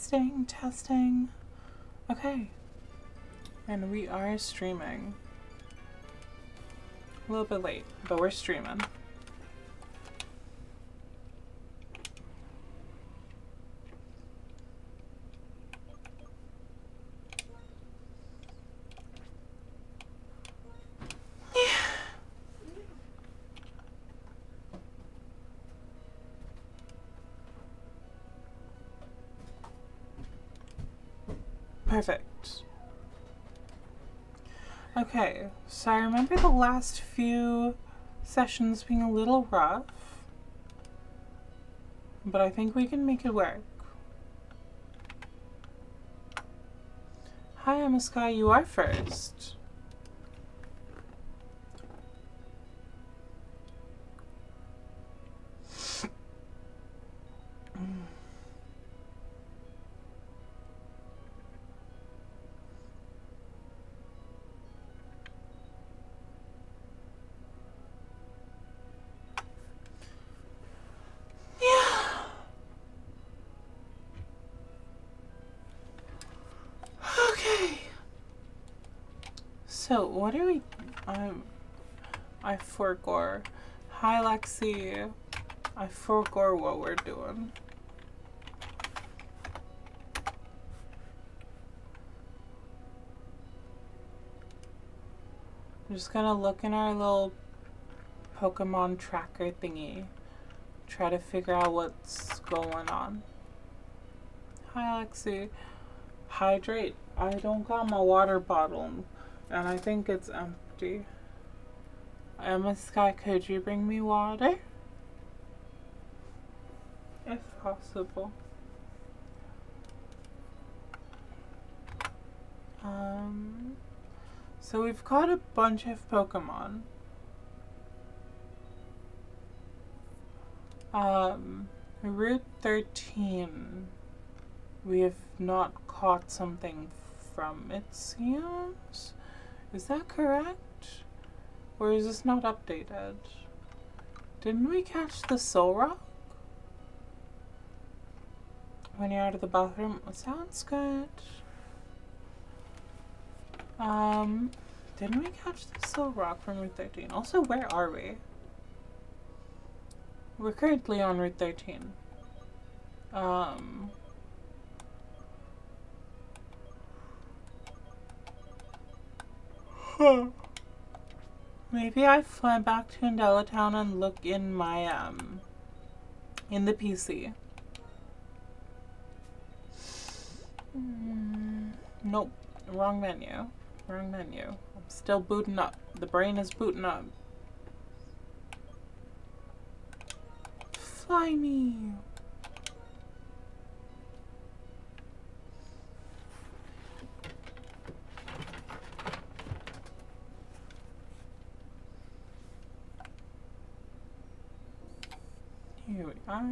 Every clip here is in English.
Testing, testing. Okay. And we are streaming. A little bit late, but we're streaming. Perfect. Okay, so I remember the last few sessions being a little rough, but I think we can make it work. Hi, Emma Sky, you are first. So, what are we... I forgot. Hi, Lexi. I forgot what we're doing. I'm just gonna look in our little Pokemon tracker thingy. Try to figure out what's going on. Hi, Lexi. Hydrate. I don't got my water bottle. And I think it's empty. Emma Sky, could you bring me water? If possible. So we've got a bunch of Pokemon. Route 13. We have not caught something from, it seems. Is that correct? Or is this not updated? Didn't we catch the Soul Rock? When you're out of the bathroom? Sounds good. Didn't we catch the Soul Rock from Route 13? Also, where are we? We're currently on Route 13. Maybe I fly back to Andela Town and look in my, in the PC. Nope. Wrong menu. Wrong menu. I'm still booting up. The brain is booting up. Fly me! Here we are.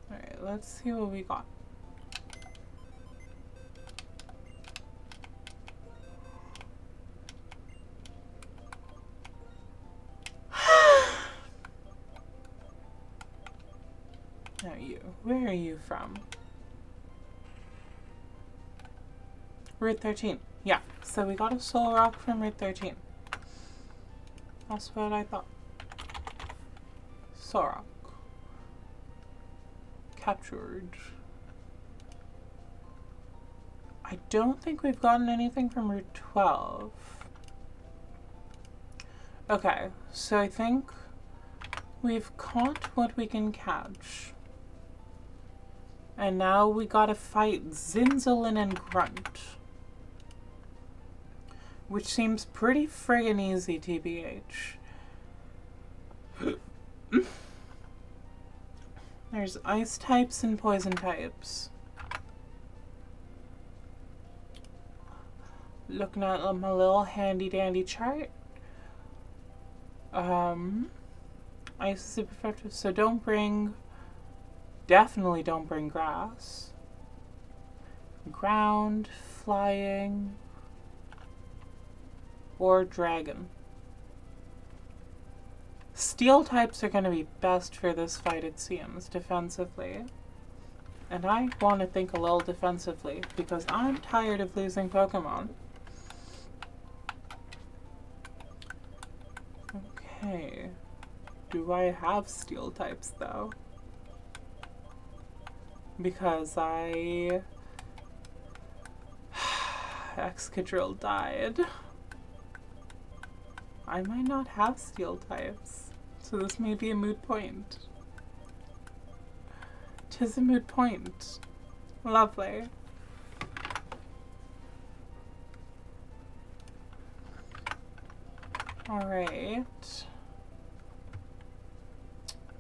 Alright, let's see what we got. Now you. Where are you from? Route 13. Yeah, so we got a Soul Rock from Route 13. That's what I thought. Soul Rock. Captured. I don't think we've gotten anything from Route 12. Okay, so I think we've caught what we can catch. And now we gotta fight Zinzolin and Grunt. Which seems pretty friggin' easy, TBH. There's ice types and poison types. Looking at my little handy dandy chart. Ice is super effective, so don't bring... Definitely don't bring grass. Ground, flying, or dragon. Steel types are going to be best for this fight, it seems, defensively. And I want to think a little defensively because I'm tired of losing Pokemon. Okay. Do I have steel types though? Because Excadrill died. I might not have steel types. So this may be a moot point. 'Tis a moot point. Lovely. Alright.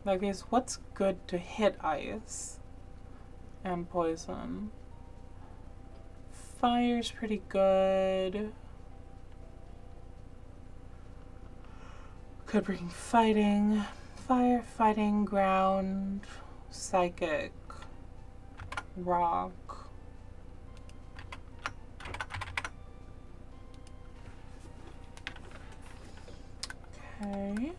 Like, is what's good to hit ice and poison? Fire's pretty good. Could bring fighting. Fire, fighting, ground, psychic, rock. Okay.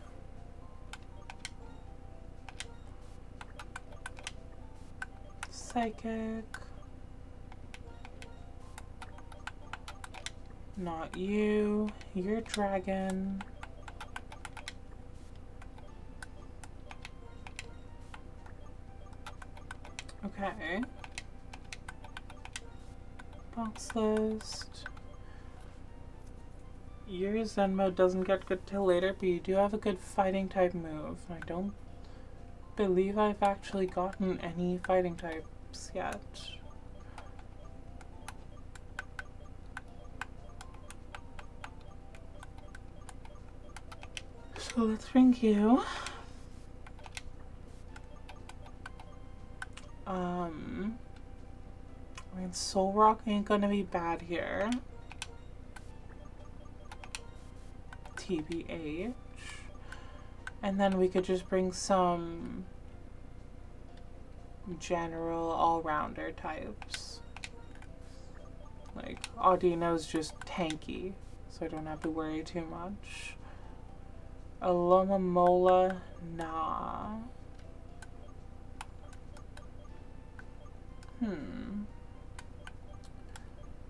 Psychic. Not you. You're dragon. Okay. Box list. Your Zen mode doesn't get good till later, but you do have a good fighting type move. I don't believe I've actually gotten any fighting types yet. So let's bring you. I mean, Soul Rock ain't gonna be bad here. TBH. And then we could just bring some general all-rounder types. Like, Audino's just tanky, so I don't have to worry too much. Alomomola, nah.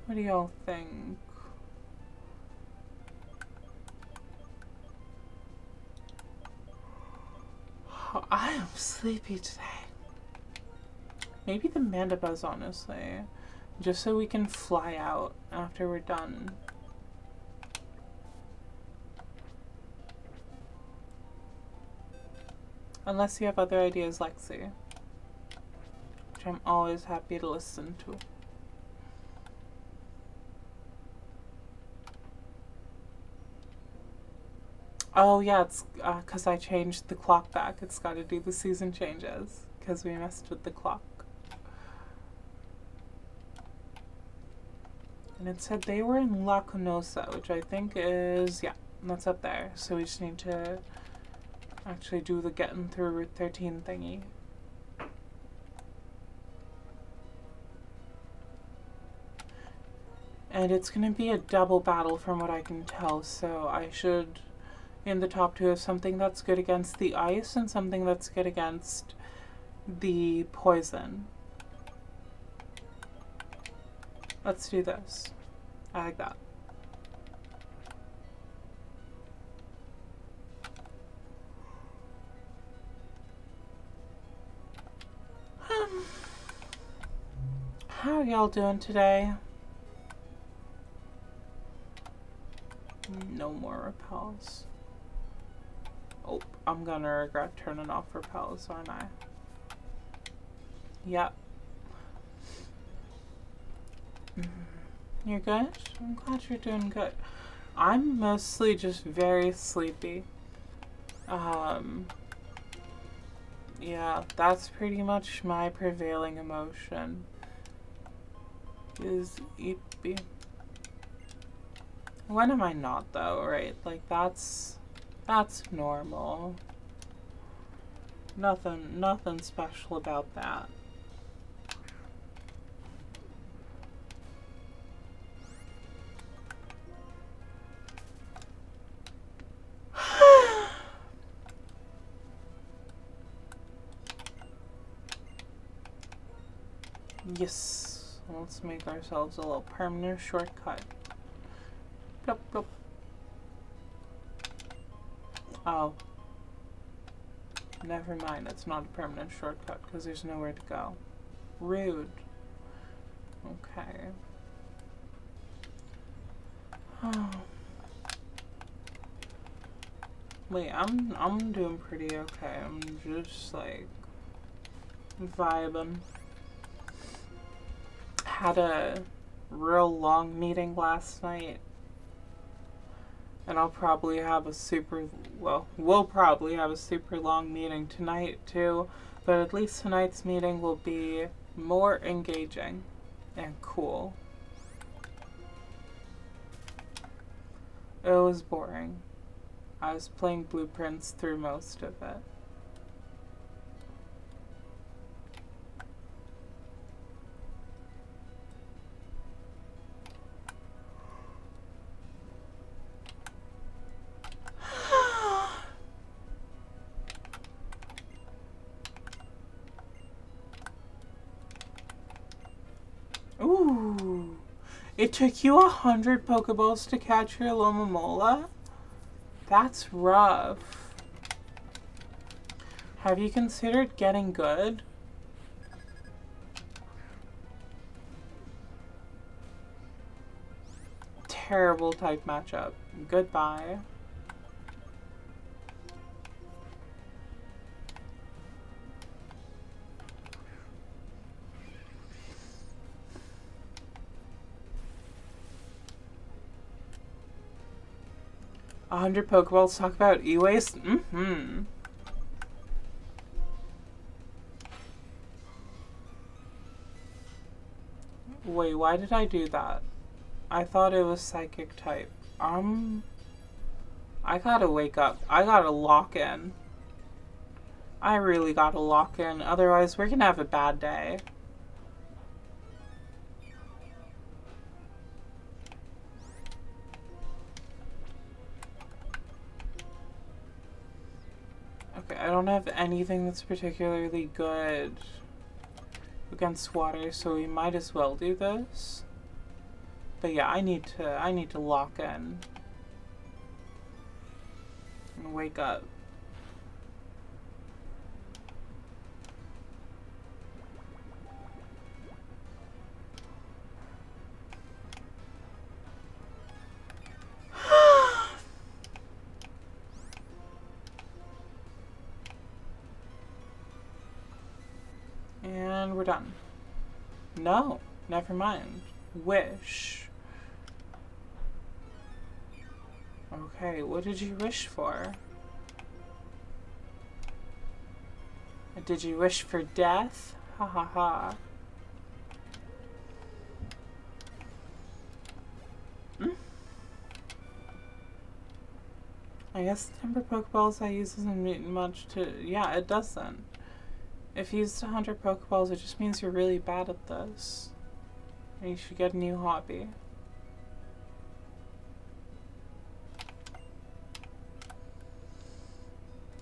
What do y'all think? Oh, I am sleepy today. Maybe the Mandibuzz, honestly. Just so we can fly out after we're done. Unless you have other ideas, Lexi. Which I'm always happy to listen to. Oh yeah, it's because I changed the clock back. It's got to do the season changes because we messed with the clock. And it said they were in La Canosa, which I think is, yeah, that's up there. So we just need to actually do the getting through Route 13 thingy. And it's going to be a double battle from what I can tell, so I should, in the top two, have something that's good against the ice and something that's good against the poison. Let's do this. I like that. How are y'all doing today? No more repels. Oh, I'm gonna regret turning off repels, aren't I? Yep. You're good? I'm glad you're doing good. I'm mostly just very sleepy. Yeah, that's pretty much my prevailing emotion. Is eepy. When am I not though, right? Like that's normal. Nothing special about that. Yes. Let's make ourselves a little permanent shortcut. Plop, plop. Oh. Never mind, it's not a permanent shortcut because there's nowhere to go. Rude. Okay. Oh. Wait, I'm doing pretty okay. I'm just like vibing. Had a real long meeting last night. And I'll probably have a we'll probably have a super long meeting tonight too, but at least tonight's meeting will be more engaging and cool. It was boring. I was playing blueprints through most of it. Ooh. It took you 100 Pokeballs to catch your Lomomola? That's rough. Have you considered getting good? Terrible type matchup. Goodbye. A 100 Pokeballs talk about e-waste? Mm-hmm. Wait, why did I do that? I thought it was psychic type. I gotta wake up. I gotta lock in. I really gotta lock in, otherwise we're gonna have a bad day. Okay, I don't have anything that's particularly good against water, so we might as well do this. But yeah, I need to lock in and wake up. And we're done. No, never mind. Wish. Okay, what did you wish for? Did you wish for death? Ha ha ha. I guess the number of Pokeballs I use doesn't mean much to... Yeah, it doesn't. If you used 100 Pokeballs, it just means you're really bad at this. And you should get a new hobby.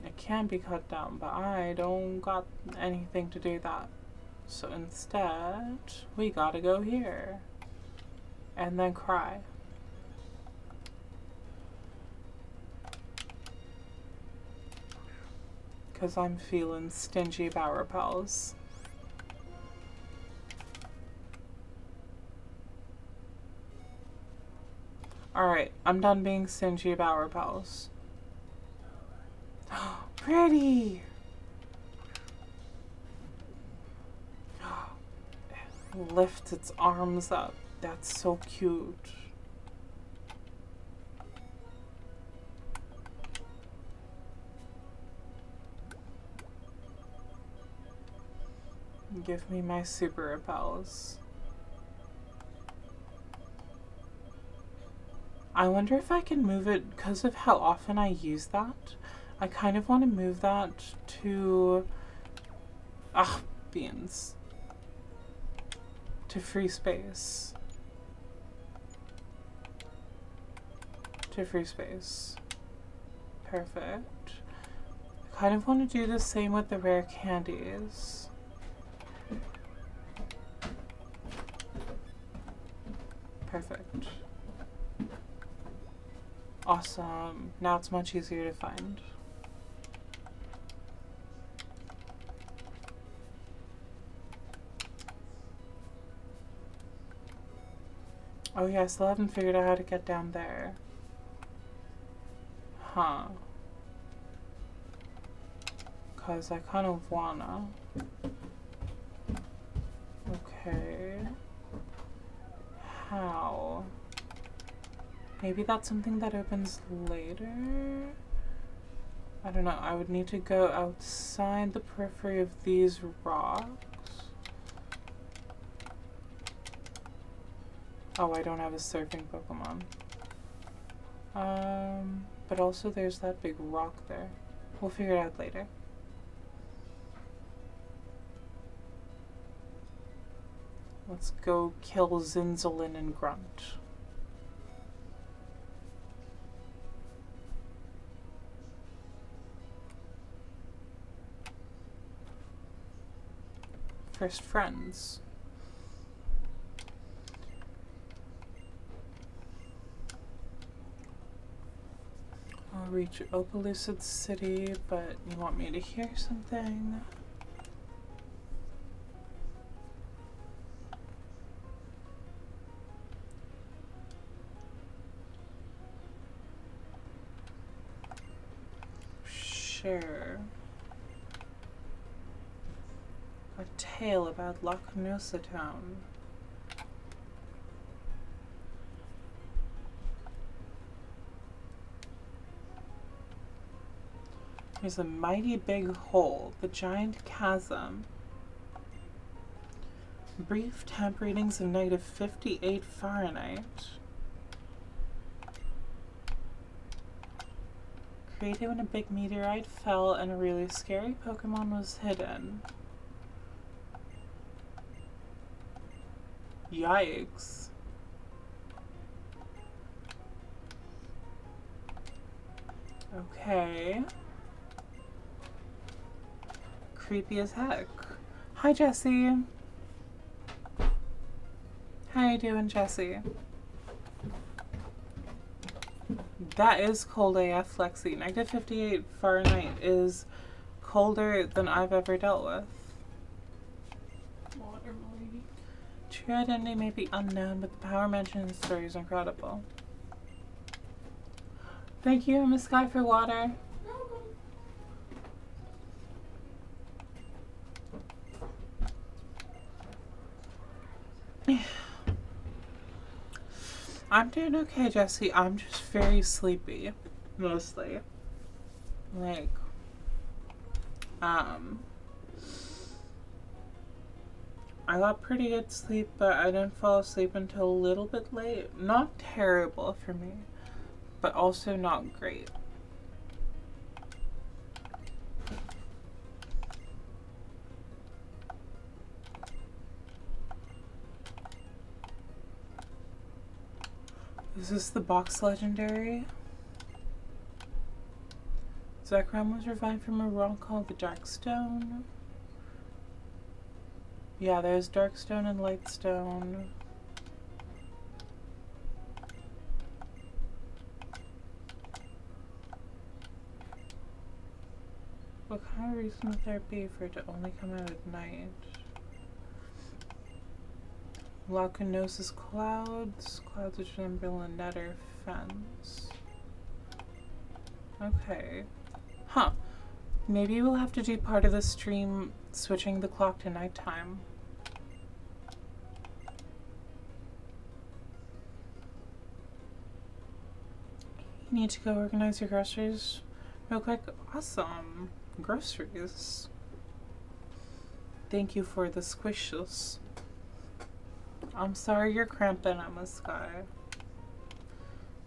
It can be cut down, but I don't got anything to do that. So instead, we gotta go here. And then cry. Because I'm feeling stingy about repels. Alright, I'm done being stingy about repels. Pretty! It lifts its arms up. That's so cute. Give me my super repels. I wonder if I can move it because of how often I use that. I kind of want to move that to... beans. To free space. To free space. Perfect. I kind of want to do the same with the rare candies. Perfect. Awesome. Now it's much easier to find. Oh yeah, I still haven't figured out how to get down there. Huh. Cause I kind of wanna. Okay. How? Maybe that's something that opens later? I don't know. I would need to go outside the periphery of these rocks. Oh, I don't have a surfing Pokemon. But also there's that big rock there. We'll figure it out later. Let's go kill Zinzolin and Grunt. First friends. I'll reach Opalucid City, but you want me to hear something? Sure. A tale about Lochnosa Town. There's a mighty big hole, the giant chasm. Brief temp readings of -58 Fahrenheit. Created when a big meteorite fell and a really scary Pokemon was hidden. Yikes. Okay. Creepy as heck. Hi, Jessie. How you doing, Jessie? That is cold AF, Lexi. -58 Fahrenheit is colder than I've ever dealt with. Watermelon. True identity may be unknown, but the power mentioned in the story is incredible. Thank you, Miss Sky, for water. I'm doing okay, Jessie. I'm just very sleepy, mostly. Like, I got pretty good sleep, but I didn't fall asleep until a little bit late. Not terrible for me, but also not great. Is this the box legendary? Zekrom was revived from a rock called the Darkstone. Yeah, there's Darkstone and Lightstone. What kind of reason would there be for it to only come out at night? Lochnosa's clouds. Clouds which resemble a netter fence. Okay. Huh. Maybe we'll have to do part of the stream switching the clock to nighttime. You need to go organize your groceries real quick. Awesome. Groceries. Thank you for the squishes. I'm sorry you're cramping, Emma Sky.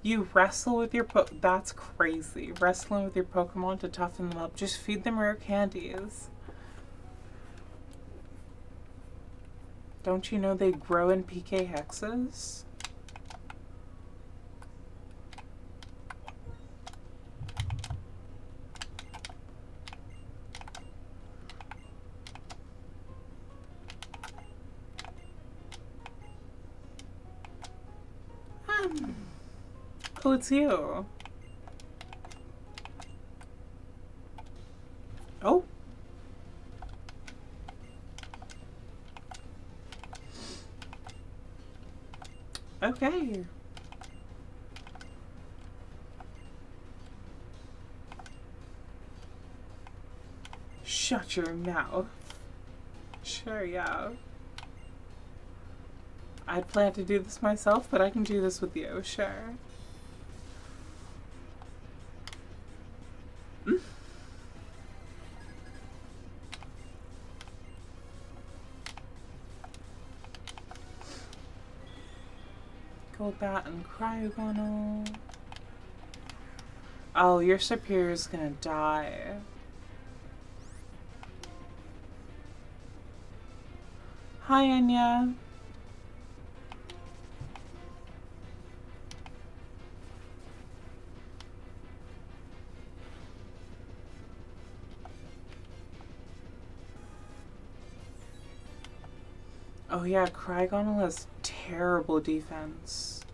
You wrestle with your that's crazy. Wrestling with your Pokemon to toughen them up. Just feed them rare candies. Don't you know they grow in PK hexes? Oh, it's you. Oh. Okay. Shut your mouth. Sure, yeah. I'd plan to do this myself, but I can do this with you, sure. Golbat and Cryogonal. Oh, your superior's gonna die. Hi, Anya. Oh yeah, Cryogonal has terrible defense.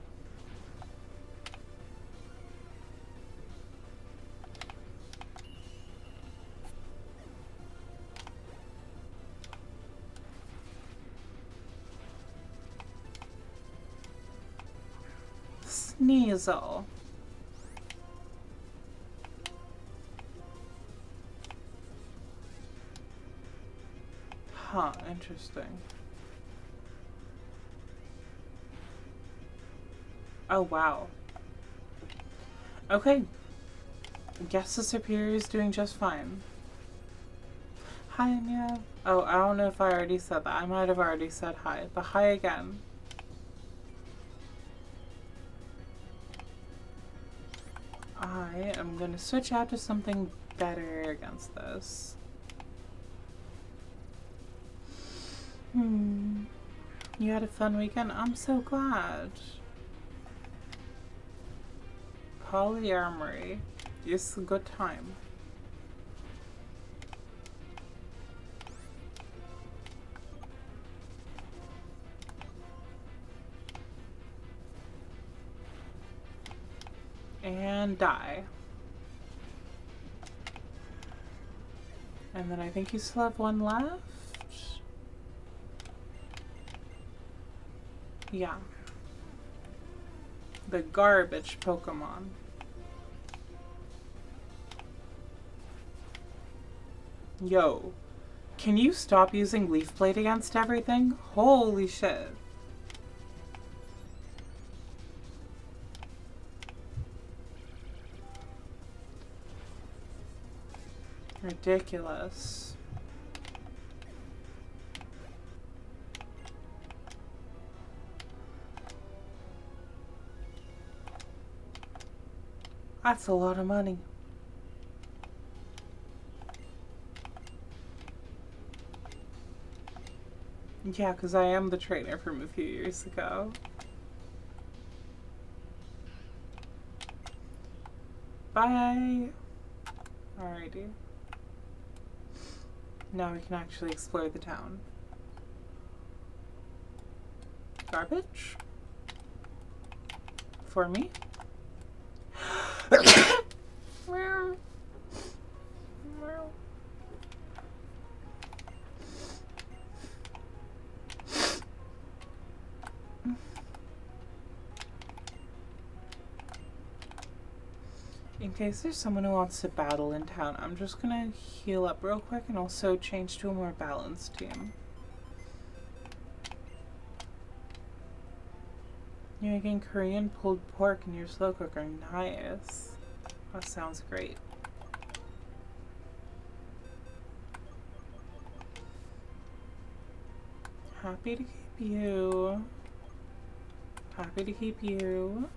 Sneasel. Huh, interesting. Oh, wow. Okay. Guess the superior is doing just fine. Hi, Anya. Oh, I don't know if I already said that. I might have already said hi, but hi again. I am going to switch out to something better against this. You had a fun weekend? I'm so glad. Polyamory. It's a good time. And die. And then I think you still have one left? Yeah. The garbage Pokemon. Yo. Can you stop using Leaf Blade against everything? Holy shit. Ridiculous. That's a lot of money. Yeah, because I am the trainer from a few years ago. Bye! Alrighty. Now we can actually explore the town. Garbage? For me? In case there's someone who wants to battle in town, I'm just gonna heal up real quick and also change to a more balanced team. You're making Korean pulled pork in your slow cooker. Nice. That sounds great. Happy to keep you. Happy to keep you.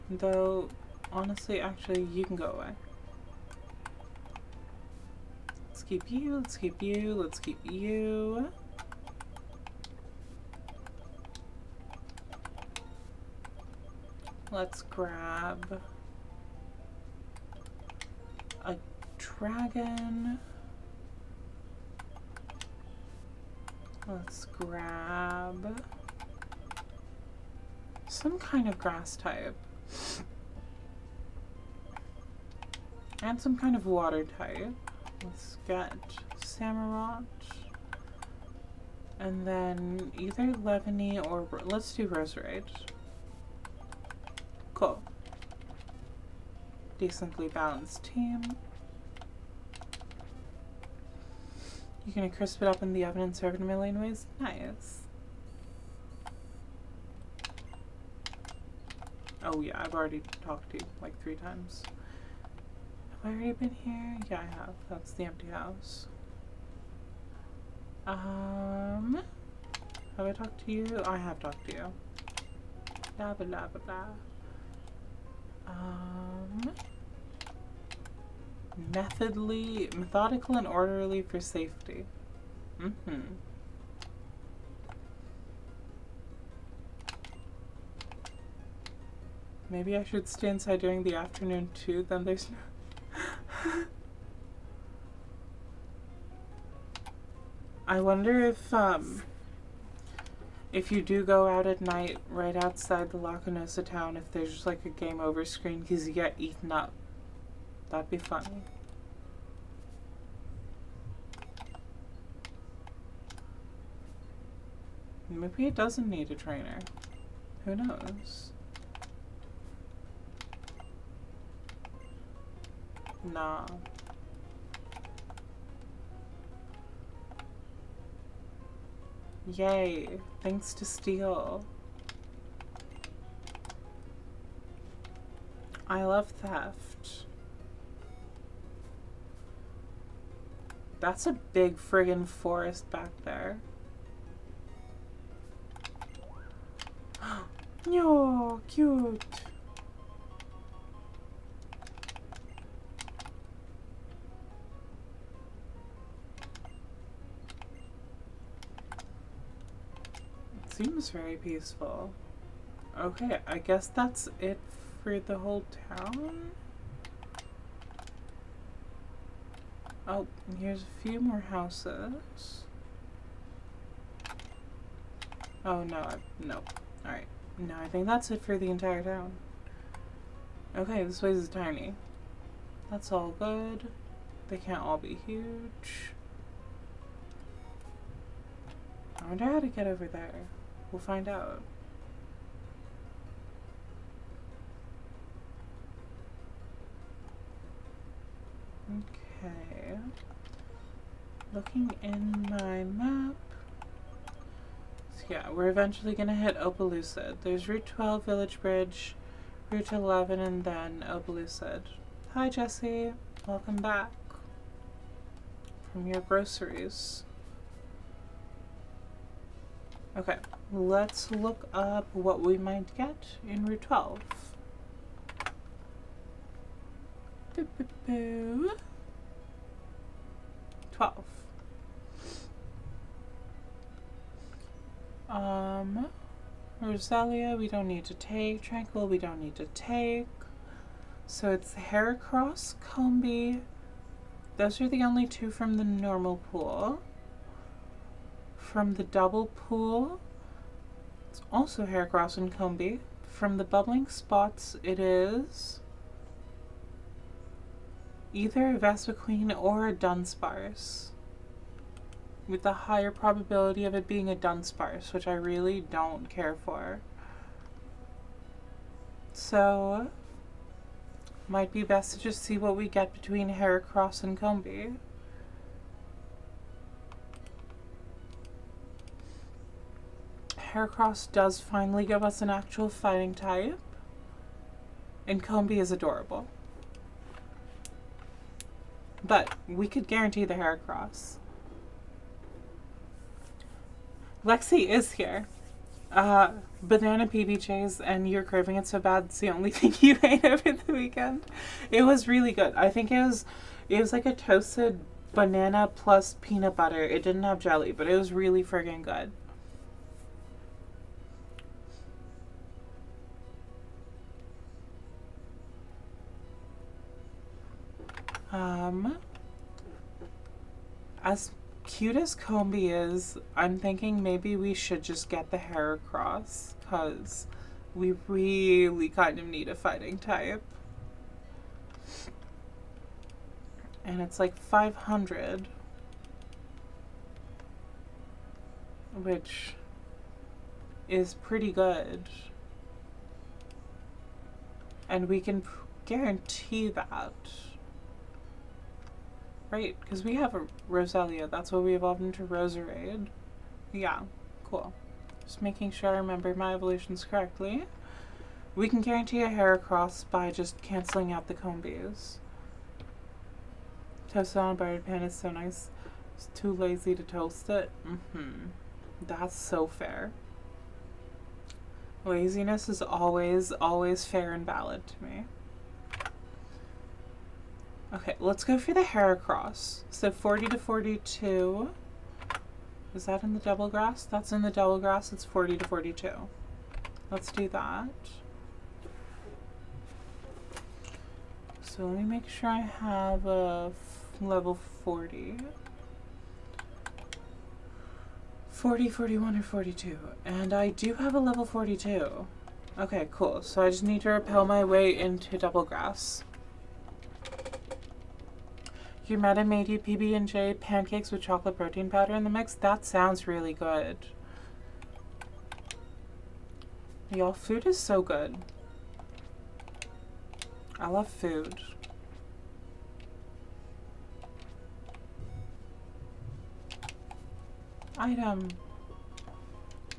Though, honestly, actually, you can go away. Let's keep you, let's keep you, let's keep you. Let's grab a dragon. Let's grab some kind of grass type. And some kind of water type. Let's get Samurott. And then either Levany or... let's do Roserade. Cool. Decently balanced team. You're gonna crisp it up in the oven and serve it in a million ways? Nice. Oh yeah, I've already talked to you like 3 times. Have I already been here? Yeah, I have. That's the empty house. Have I talked to you? I have talked to you. Blah blah blah blah blah. Methodical and orderly for safety. Maybe I should stay inside during the afternoon too, then there's no... I wonder if you do go out at night right outside the Lacanosa town, if there's just like a game over screen because you get eaten up. That'd be funny. Maybe it doesn't need a trainer. Who knows? Nah. Yay. Thanks to Steel. I love theft. That's a big friggin' forest back there. Yo, cute. Seems very peaceful. Okay, I guess that's it for the whole town. Oh, here's a few more houses. Oh no, no. Alright. No, I think that's it for the entire town. Okay, this place is tiny. That's all good. They can't all be huge. I wonder how to get over there. We'll find out. Okay. Looking in my map. So yeah, we're eventually gonna hit Opelucid. There's Route 12, Village Bridge, Route 11, and then Opelucid. Hi Jesse, welcome back from your groceries. Okay, let's look up what we might get in Route 12. Boo, boo, boo. 12. Rosalia, we don't need to take. Tranquil, we don't need to take. So it's Heracross, Combi. Those are the only 2 from the normal pool. From the double pool, it's also Heracross and Combi. From the bubbling spots, it is either a Vespiquen or a Dunsparce, with the higher probability of it being a Dunsparce, which I really don't care for. So, might be best to just see what we get between Heracross and Combi. Heracross does finally give us an actual fighting type, and Combi is adorable. But we could guarantee the Heracross. Lexi is here. Banana PBJs, and you're craving it so bad. It's the only thing you ate over the weekend. It was really good. I think it was like a toasted banana plus peanut butter. It didn't have jelly, but it was really friggin' good. As cute as Combi is, I'm thinking maybe we should just get the Heracross, because We really kind of need a fighting type. And it's like 500. Which is pretty good. And we can guarantee that. Right? Because we have a Roselia. That's what we evolved into, Roserade. Yeah, cool. Just making sure I remember my evolutions correctly. We can guarantee a Heracross by just canceling out the Combies. Toasted on a buttered pan is so nice. It's too lazy to toast it. That's so fair. Laziness is always, always fair and valid to me. Okay, let's go for the Heracross. So 40 to 42. Is that in the double grass? That's in the double grass. It's 40 to 42. Let's do that. So let me make sure I have a level 40. 40, 41, or 42. And I do have a level 42. Okay, cool. So I just need to repel my way into double grass. Your meta made you PB&J pancakes with chocolate protein powder in the mix? That sounds really good. Y'all, food is so good. I love food. Item.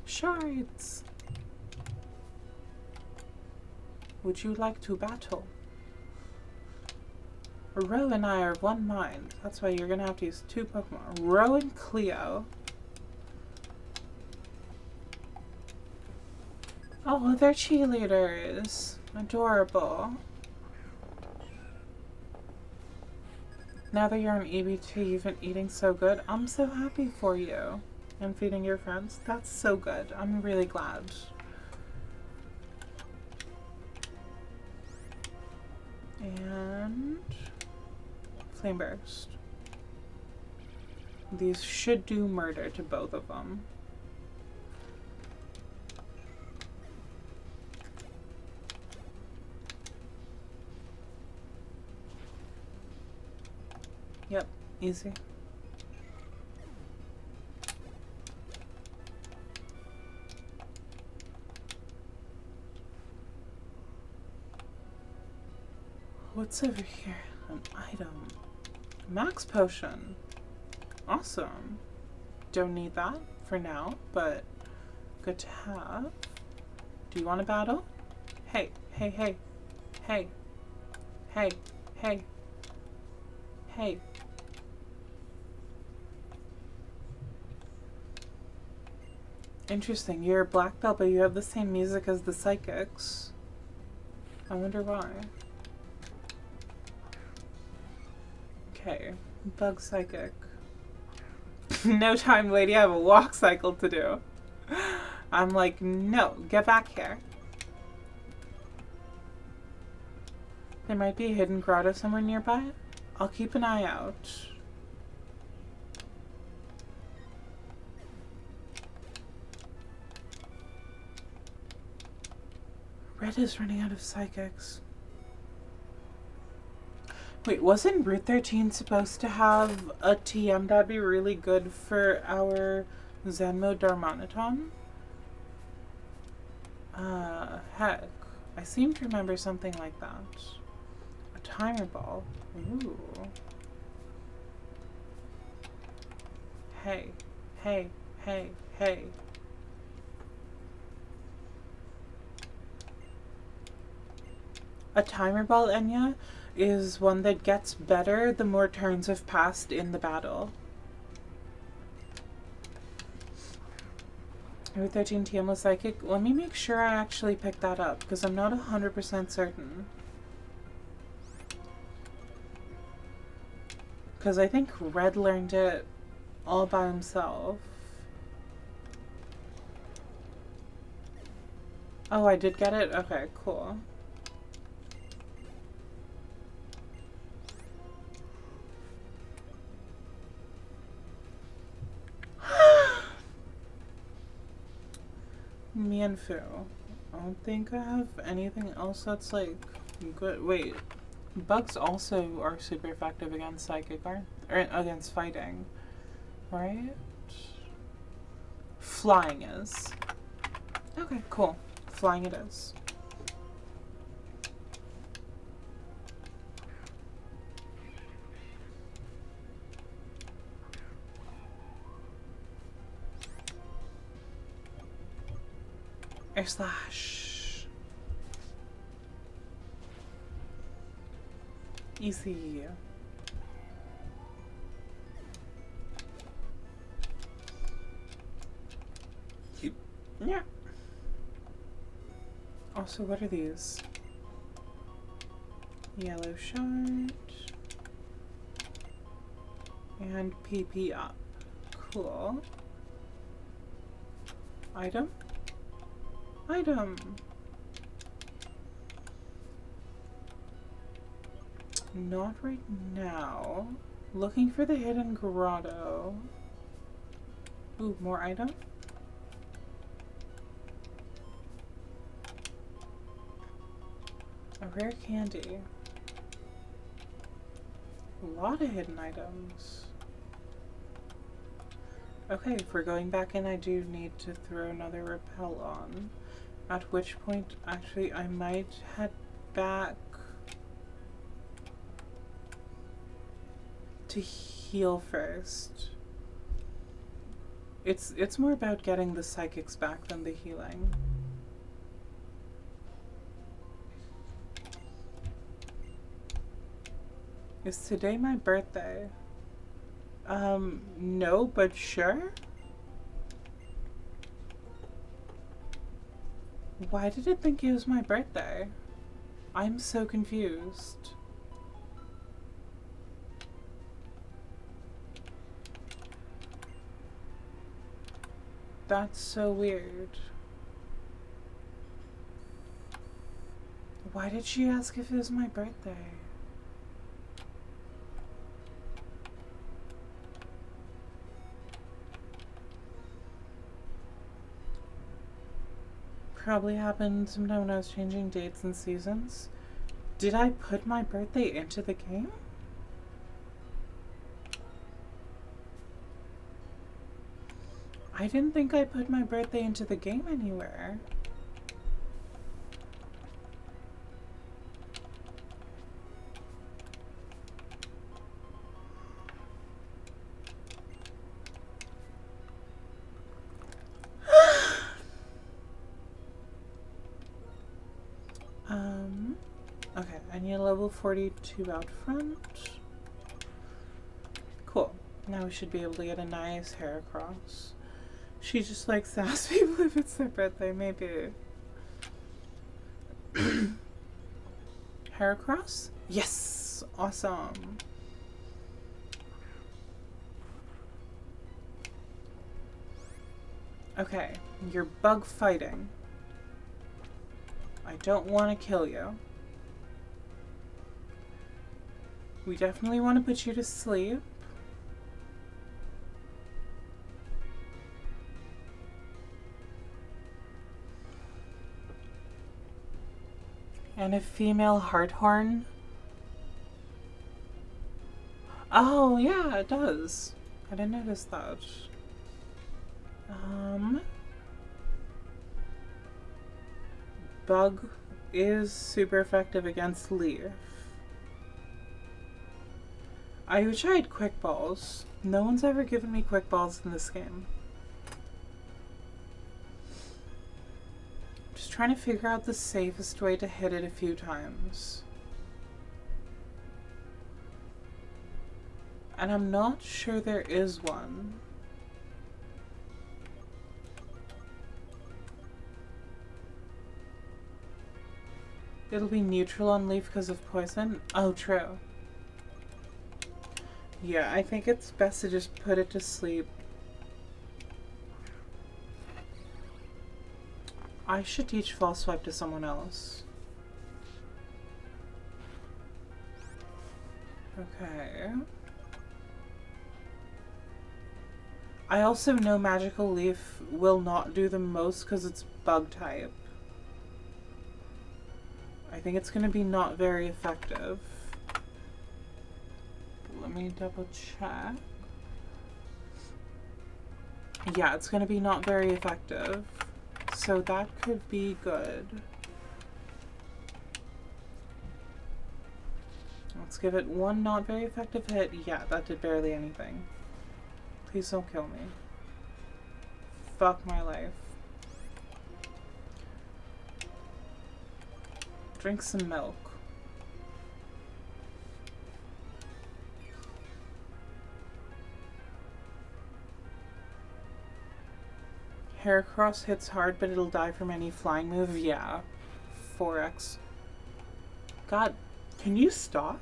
Shards. Would you like to battle? Ro and I are of one mind. That's why you're gonna have to use 2 Pokemon. Ro and Cleo. Oh, they're cheerleaders. Adorable. Now that you're on EBT, you've been eating so good. I'm so happy for you. And feeding your friends. That's so good. I'm really glad. And Flame Burst. These should do murder to both of them. Yep, easy. What's over here? An item. Max potion. Awesome. Don't need that for now, but good to have. Do you want to battle? Hey, hey, hey, hey, hey, hey, hey. Interesting. You're a black belt, but you have the same music as the psychics. I wonder why. Okay. Bug psychic. No time, lady. I have a walk cycle to do. I'm like, no. Get back here. There might be a hidden grotto somewhere nearby. I'll keep an eye out. Red is running out of psychics. Wait, wasn't Route 13 supposed to have a TM that'd be really good for our Zenmo Darmaniton? Heck. I seem to remember something like that. A timer ball. Ooh. Hey. Hey. Hey. Hey. A timer ball, Enya, is one that gets better the more turns have passed in the battle. Route 13 TM was psychic. Let me make sure I actually picked that up, because I'm not 100% certain. Because I think Red learned it all by himself. Oh, I did get it? Okay, cool. Mienfoo. I don't think I have anything else that's like good. Wait, bugs also are super effective against psychic, aren't or against fighting, right? Flying is. Okay, cool. Flying it is. Air slash. Easy. Yeah. Also, what are these? Yellow shard. And PP up. Cool. Item? Item! Not right now. Looking for the hidden grotto. Ooh, more item? A rare candy. A lot of hidden items. Okay, if we're going back in, I do need to throw another repel on. At which point, actually, I might head back to heal first. It's more about getting the psychics back than the healing. Is today my birthday? No, but sure. Why did it think it was my birthday? I'm so confused. That's so weird. Why did she ask if it was my birthday? Probably happened sometime when I was changing dates and seasons. Did I put my birthday into the game? I didn't think I put my birthday into the game anywhere. Okay, I need a level 42 out front. Cool. Now we should be able to get a nice hair across. She just likes to ask people if it's their birthday, maybe. Hair across? Yes! Awesome. Okay, you're bug fighting. I don't want to kill you. We definitely want to put you to sleep. And a female hearthorn. Oh, yeah, it does. I didn't notice that. Bug is super effective against leaf. I wish I had quick balls. No one's ever given me quick balls in this game. Just trying to figure out the safest way to hit it a few times. And I'm not sure there is one. It'll be neutral on leaf because of poison? Oh, true. Yeah, I think it's best to just put it to sleep. I should teach false swipe to someone else. Okay. I also know magical leaf will not do the most because it's bug type. I think it's going to be not very effective. Let me double check. Yeah, it's going to be not very effective. So that could be good. Let's give it one not very effective hit. Yeah, that did barely anything. Please don't kill me. Fuck my life. Drink some milk. Heracross hits hard, but it'll die from any flying move. Yeah. 4x. God, can you stop?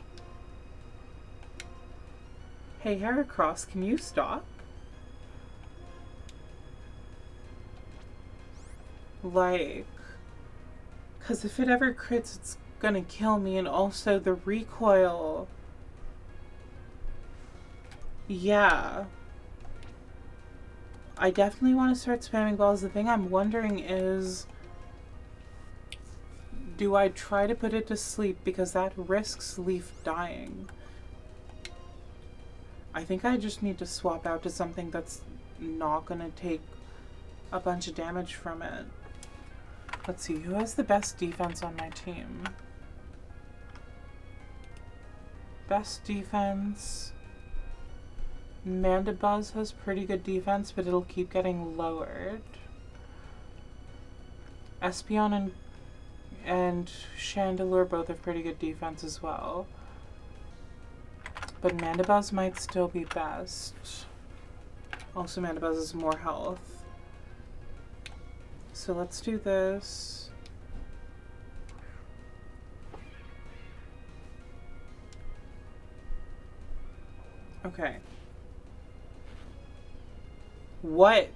Hey, Heracross, can you stop? Like, because if it ever crits, it's gonna kill me, and also the recoil. Yeah. I definitely want to start spamming balls. The thing I'm wondering is, do I try to put it to sleep because that risks Leaf dying? I think I just need to swap out to something that's not gonna take a bunch of damage from it. Let's see, who has the best defense on my team? Best defense. Mandibuzz has pretty good defense, but it'll keep getting lowered. Espeon and Chandelure both have pretty good defense as well. But Mandibuzz might still be best. Also, Mandibuzz has more health. So let's do this. Okay. What?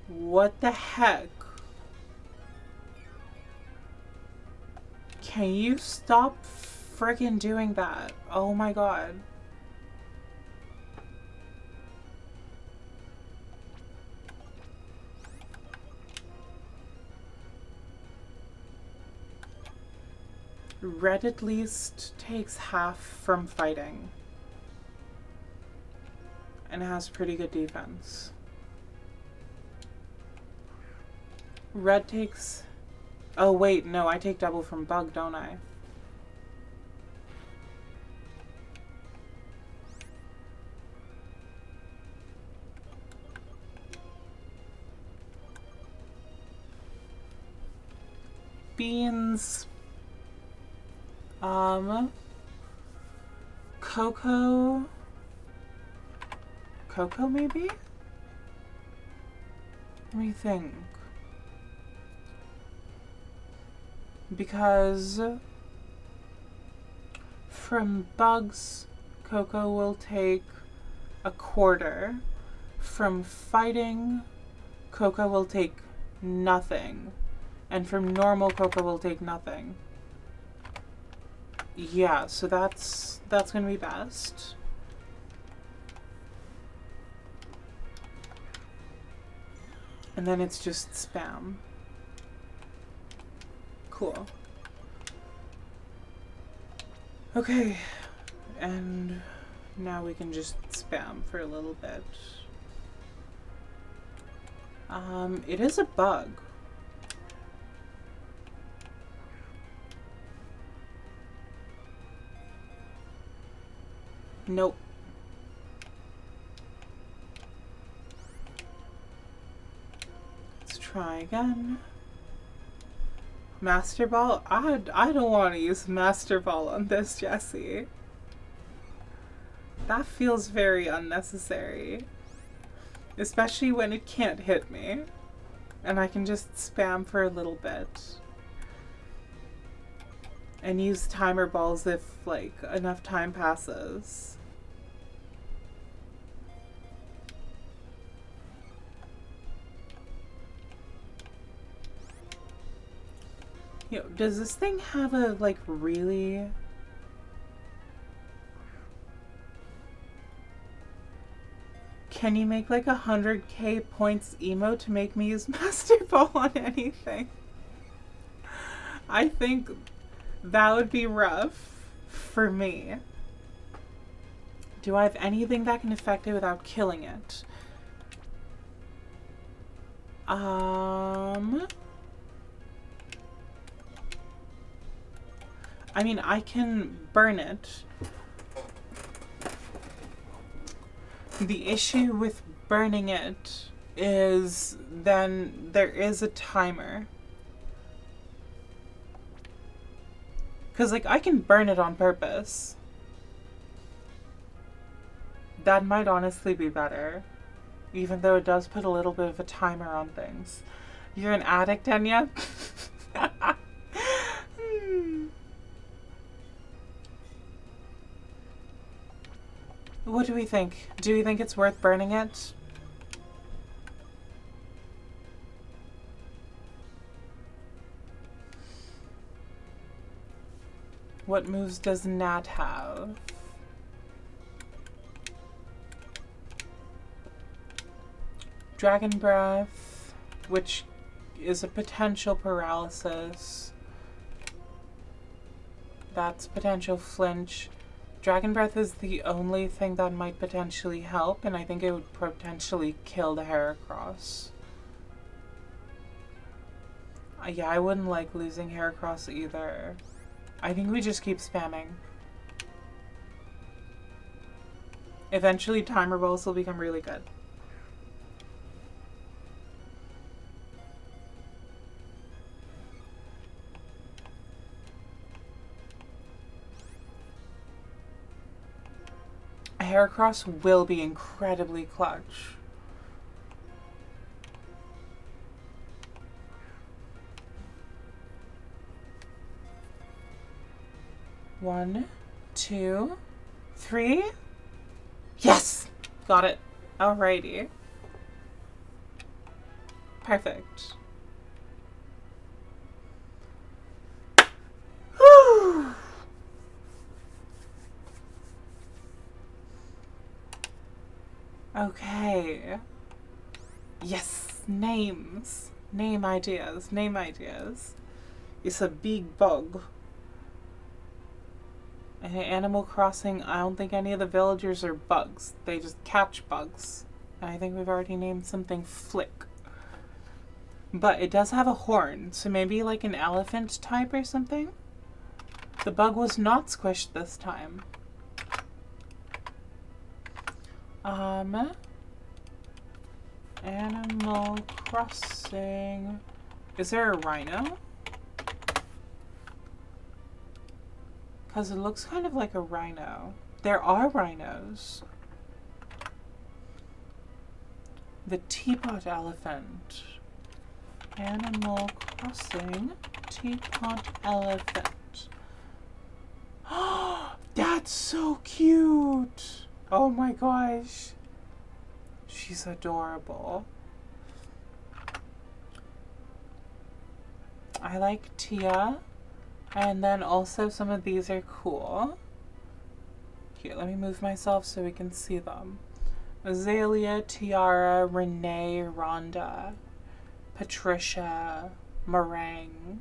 What the heck? Can you stop friggin' doing that? Oh my god. Red at least takes half from fighting. And has pretty good defense. Red takes... Oh wait, no, I take double from Bug, don't I? Beans. Cocoa maybe? Let me think. Because from bugs, Cocoa will take a quarter. From fighting, Cocoa will take nothing. And from normal, Cocoa will take nothing. Yeah, so that's gonna be best. And then it's just spam. Cool. Okay, and now we can just spam for a little bit. It is a bug. Nope. Let's try again. Master Ball? I don't want to use Master Ball on this, Jessie. That feels very unnecessary. Especially when it can't hit me. And I can just spam for a little bit. And use timer balls if, like, enough time passes. Yo, does this thing have a, like, really... Can you make like 100k points emo to make me use Master Ball on anything? I think that would be rough for me. Do I have anything that can affect it without killing it? I mean, I can burn it. The issue with burning it is then there is a timer. Because, like, I can burn it on purpose. That might honestly be better. Even though it does put a little bit of a timer on things. You're an addict, Enya? What do we think? Do we think it's worth burning it? What moves does Nat have? Dragon Breath, which is a potential paralysis. That's potential flinch. Dragon Breath is the only thing that might potentially help, and I think it would potentially kill the Heracross. Yeah, I wouldn't like losing Heracross either. I think we just keep spamming. Eventually, timer balls will become really good. Heracross will be incredibly clutch. One, two, three. Yes! Got it. Alrighty. Perfect. Okay. Yes, names. Name ideas. Name ideas. It's a big bug. In Animal Crossing, I don't think any of the villagers are bugs. They just catch bugs. And I think we've already named something Flick. But it does have a horn, so maybe like an elephant type or something? The bug was not squished this time. Animal Crossing. Is there a rhino? Because it looks kind of like a rhino. There are rhinos. The teapot elephant. Animal Crossing teapot elephant. That's so cute! Oh my gosh. She's adorable. I like Tia. And then also some of these are cool. Here, let me move myself so we can see them. Azalea, Tiara, Renee, Rhonda, Patricia, Meringue.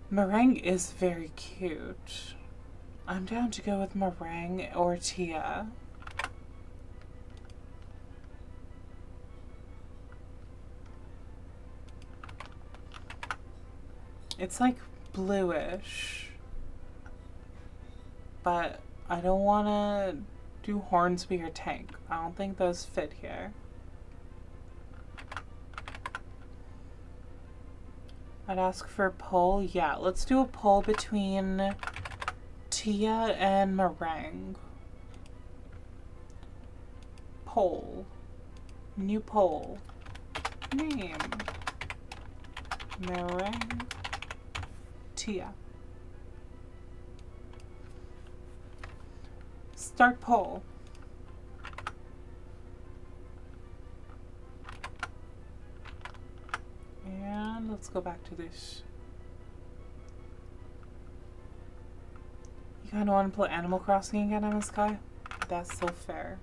Meringue is very cute. I'm down to go with Meringue or Tia. It's like bluish, but I don't want to do Hornsby or Tank. I don't think those fit here. I'd ask for a poll. Yeah, let's do a poll between Tia and Meringue. Poll. New poll. Name. Meringue. Tia. Start poll. And let's go back to this. You kind of want to play Animal Crossing again, Emma Sky. That's so fair.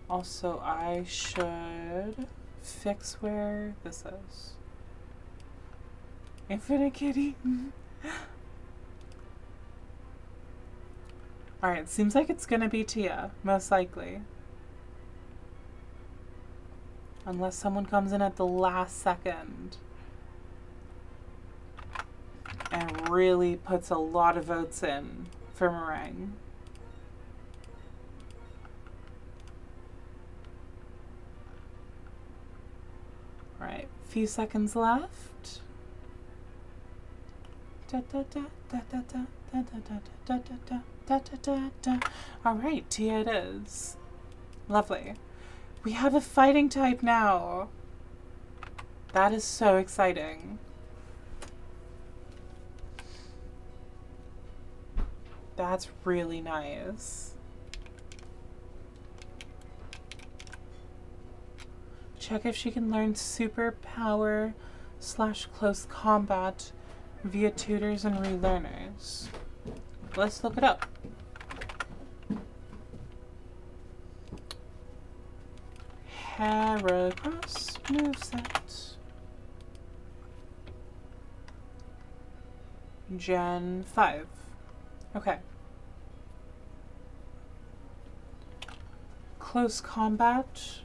Also, I should fix where this is. Infinite Kitty. Alright, seems like it's gonna be Tia, most likely. Unless someone comes in at the last second and really puts a lot of votes in for Meringue. Alright, few seconds left. Alright, Tia it is. Lovely. We have a fighting type now. That is so exciting. That's really nice. Check if she can learn superpower / close combat via tutors and relearners. Let's look it up. Heracross moveset. Gen 5. Okay. Close combat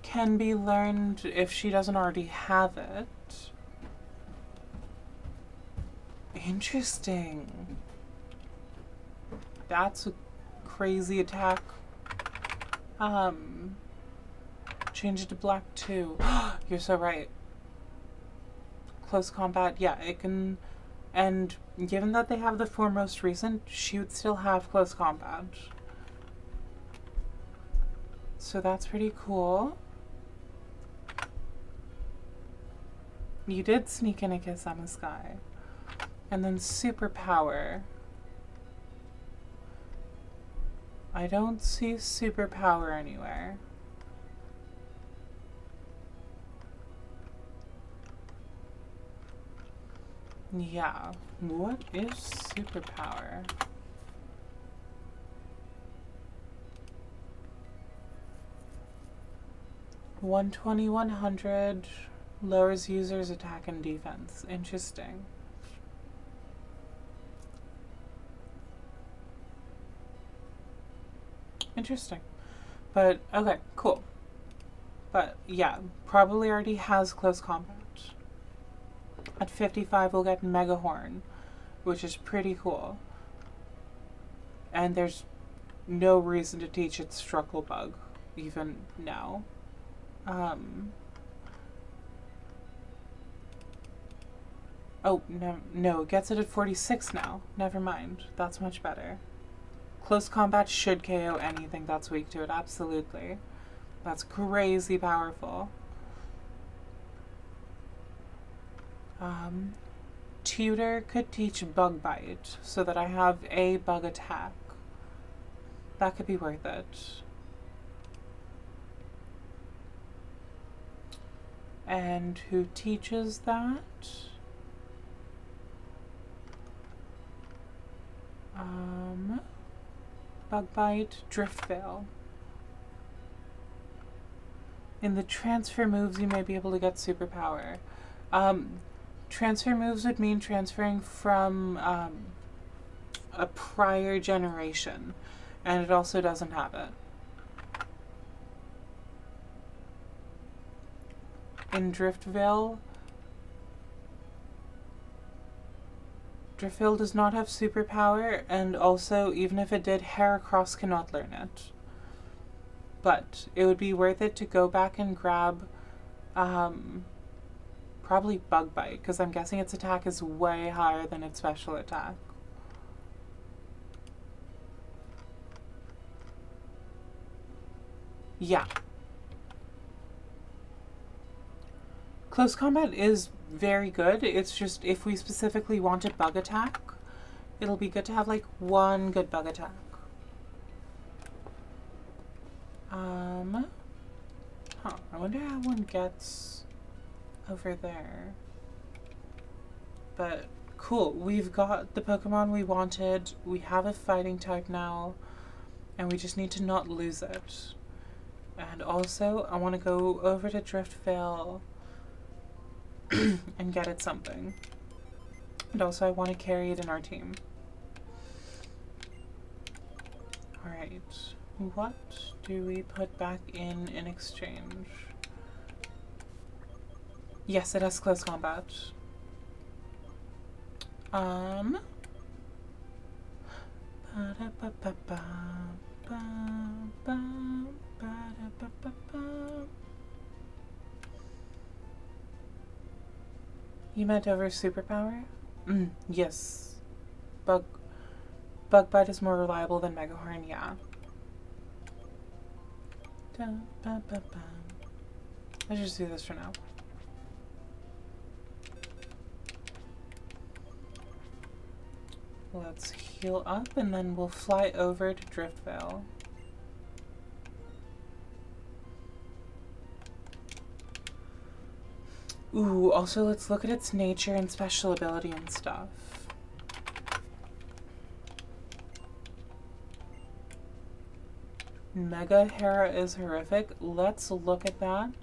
can be learned if she doesn't already have it. Interesting. That's a crazy attack. Change it to black too. You're so right. Close combat, yeah, it can. And given that they have the 4 most recent, she would still have close combat. So that's pretty cool. You did sneak in a kiss on the sky. And then superpower. I don't see superpower anywhere. Yeah, what is superpower? $120, 100 lowers users' attack and defense. Interesting. Interesting. But, okay, cool. But, yeah, probably already has close combat. At 55, we'll get Mega Horn, which is pretty cool. And there's no reason to teach it Struckle Bug, even now. Oh, no, it gets it at 46 now. Never mind. That's much better. Close combat should KO anything that's weak to it, absolutely. That's crazy powerful. Tutor could teach Bug Bite so that I have a bug attack. That could be worth it. And who teaches that? Bug Bite, Drift Veil. In the transfer moves, you may be able to get superpower. Transfer moves would mean transferring from a prior generation, and it also doesn't have it. In Drift Veil does not have superpower, and also, even if it did, Heracross cannot learn it. But it would be worth it to go back and grab probably Bug Bite, because I'm guessing its attack is way higher than its special attack. Yeah. Close combat is very good. It's just if we specifically wanted bug attack, it'll be good to have like one good bug attack. I wonder how one gets over there. But Cool. We've got the Pokemon we wanted. We have a fighting type now. And we just need to not lose it. And also, I want to go over to Driftvale and get it something. And also, I want to carry it in our team. Alright. What do we put back in exchange? Yes, it has close combat. You meant over superpower? Yes. Bug Bite is more reliable than Megahorn, yeah. Let's just do this for now. Let's heal up and then we'll fly over to Driftvale. Ooh, also let's look at its nature and special ability and stuff. Mega Hera is horrific. Let's look at that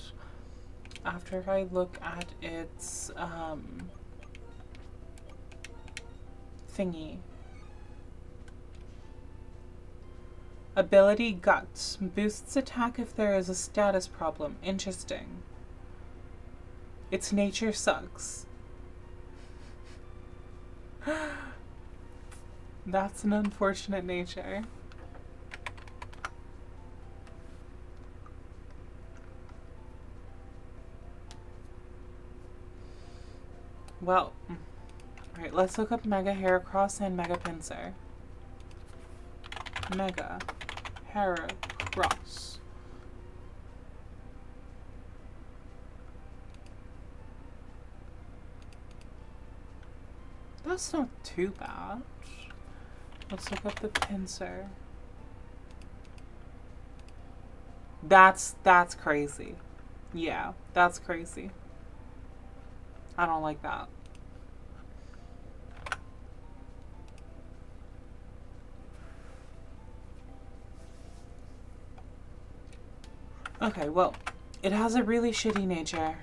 after I look at its thingy. Ability Guts. Boosts attack if there is a status problem. Interesting. Its nature sucks. That's an unfortunate nature. Well, alright, let's look up Mega Heracross and Mega Pinsir. Mega Heracross. That's not too bad. Let's look up the Pinsir. That's crazy. Yeah, that's crazy. I don't like that. Okay, well, it has a really shitty nature.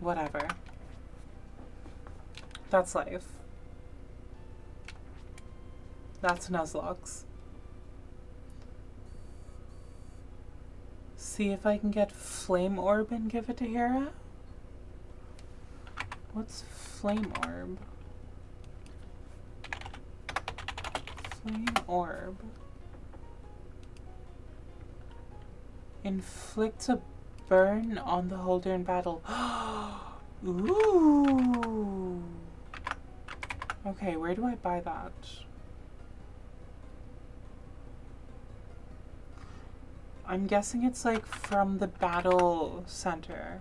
Whatever. That's life. That's Nuzlocke's. See if I can get Flame Orb and give it to Hera. What's Flame Orb? Flame Orb. Inflicts a burn on the holder in battle. Ooh. Okay, where do I buy that? I'm guessing it's like from the battle center.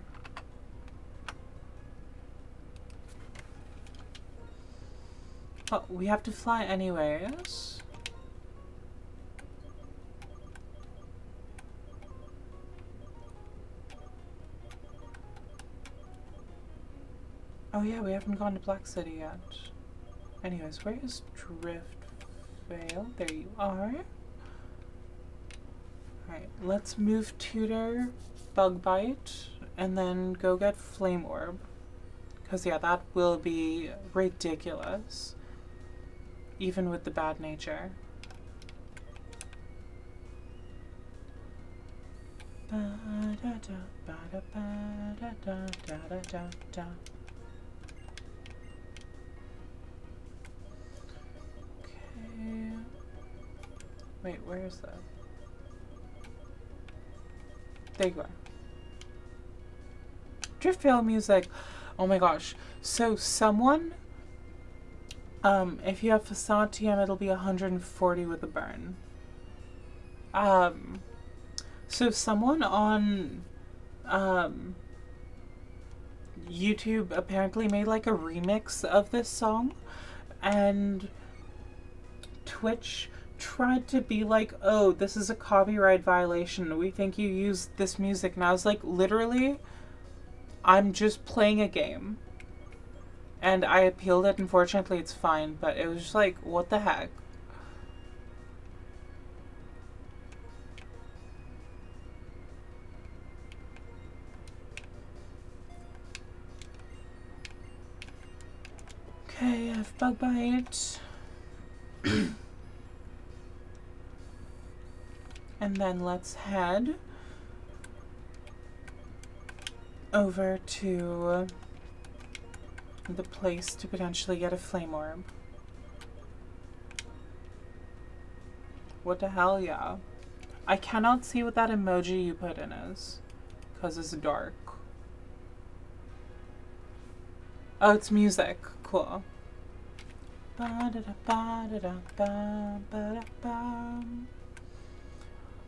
Oh, we have to fly anyways. Oh yeah, we haven't gone to Black City yet. Anyways, where is Driftvale? There you are. Alright, let's move Tutor, Bug Bite, and then go get Flame Orb. Because yeah, that will be ridiculous. Even with the bad nature. Okay. Wait, where is that? There you are. Driftvale music. Oh my gosh. So someone, if you have Facade TM, it'll be 140 with a burn. So someone on, YouTube apparently made like a remix of this song, and Twitch tried to be like, oh, this is a copyright violation. We think you used this music. And I was like, literally, I'm just playing a game. And I appealed it. Unfortunately, it's fine, but it was just like, what the heck? Okay, I have bug bite. And then let's head over to the place to potentially get a flame orb. What the hell, yeah. I cannot see what that emoji you put in is, because it's dark. Oh, it's music. Cool.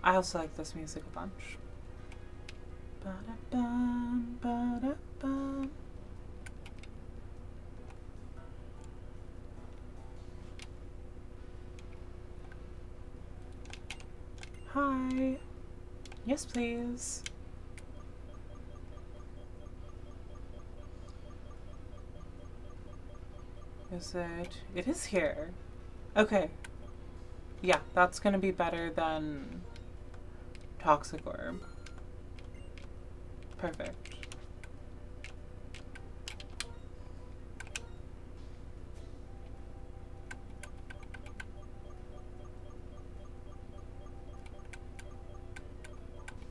I also like this music a bunch. Hi. Yes, please. Is it? It is here. Okay. Yeah, that's gonna be better than Toxic Orb. Perfect.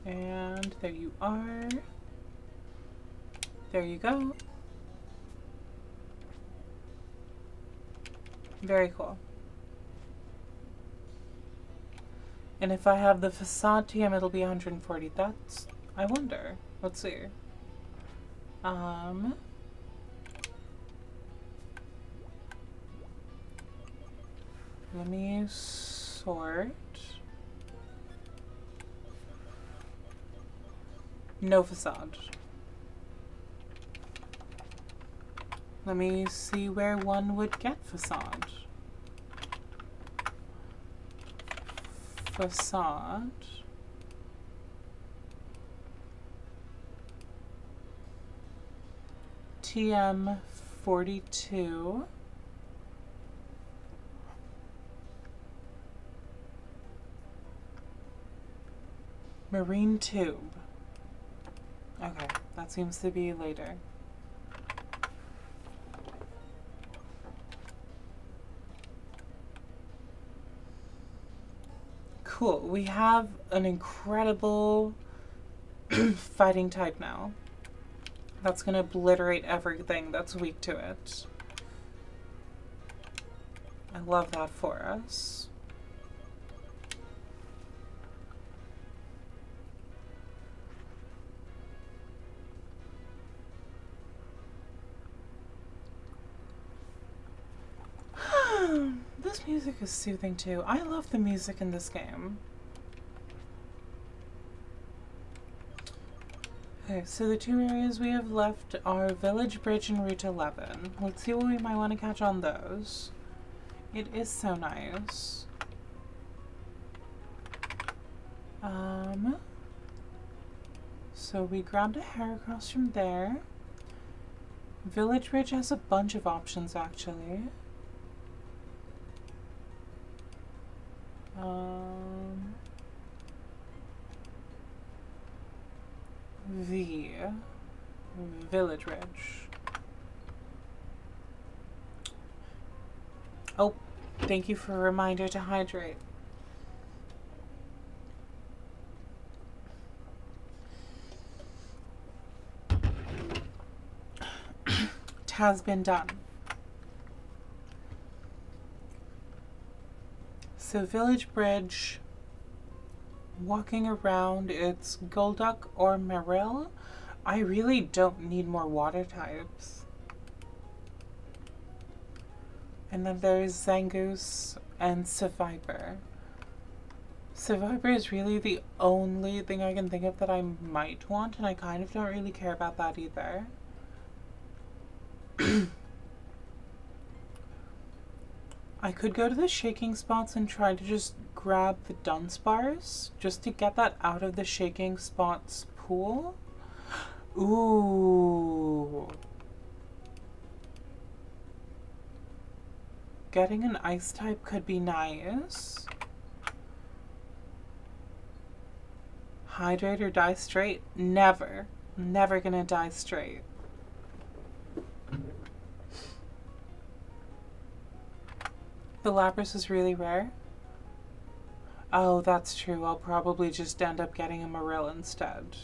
And there you are. There you go. Very cool. And if I have the facade TM, it'll be 140. That's... I wonder. Let's see. Let me sort. No facade. Let me see where one would get facade. Facade. TM 42. Marine tube. Okay, that seems to be later. Cool, we have an incredible fighting type now. That's gonna obliterate everything that's weak to it. I love that for us. This music is soothing too. I love the music in this game. Okay, so the two areas we have left are Village Bridge and Route 11. Let's see what we might want to catch on those. It is so nice. So we grabbed a Heracross from there. Village Bridge has a bunch of options actually. Village Ridge. Oh, thank you for a reminder to hydrate. It has been done. So Village Bridge, walking around, it's Golduck or Marill. I really don't need more water types. And then there's Zangoose and Seviper. Seviper is really the only thing I can think of that I might want, and I kind of don't really care about that either. I could go to the shaking spots and try to just grab the Dunsparce, just to get that out of the shaking spots pool. Ooh. getting an ice type could be nice. Hydrate or die straight? Never. Never gonna die straight. The Lapras is really rare? Oh, that's true. I'll probably just end up getting a Marill instead.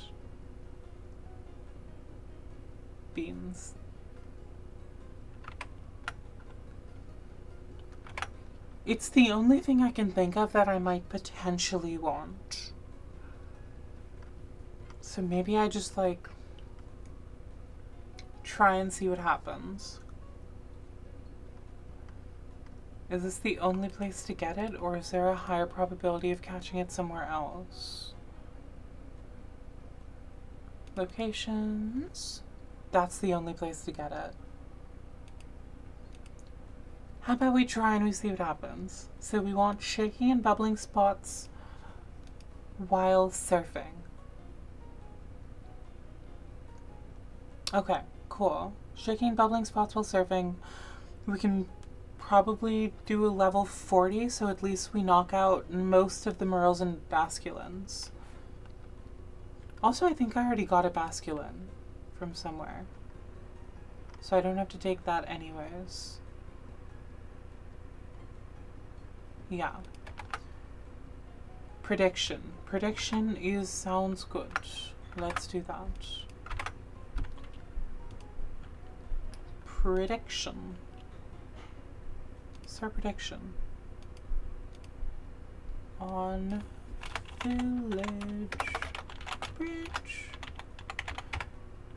Beans. It's the only thing I can think of that I might potentially want. So maybe I just like try and see what happens. Is this the only place to get it, or is there a higher probability of catching it somewhere else? Locations. That's the only place to get it. How about we try and we see what happens? So we want shaking and bubbling spots while surfing. Okay, cool. Shaking and bubbling spots while surfing. We can probably do a level 40, so at least we knock out most of the Marills and Basculins. Also, I think I already got a Basculin from somewhere, so I don't have to take that anyways. Yeah. Prediction. Prediction sounds good. Let's do that. Prediction. Our prediction on Village Bridge,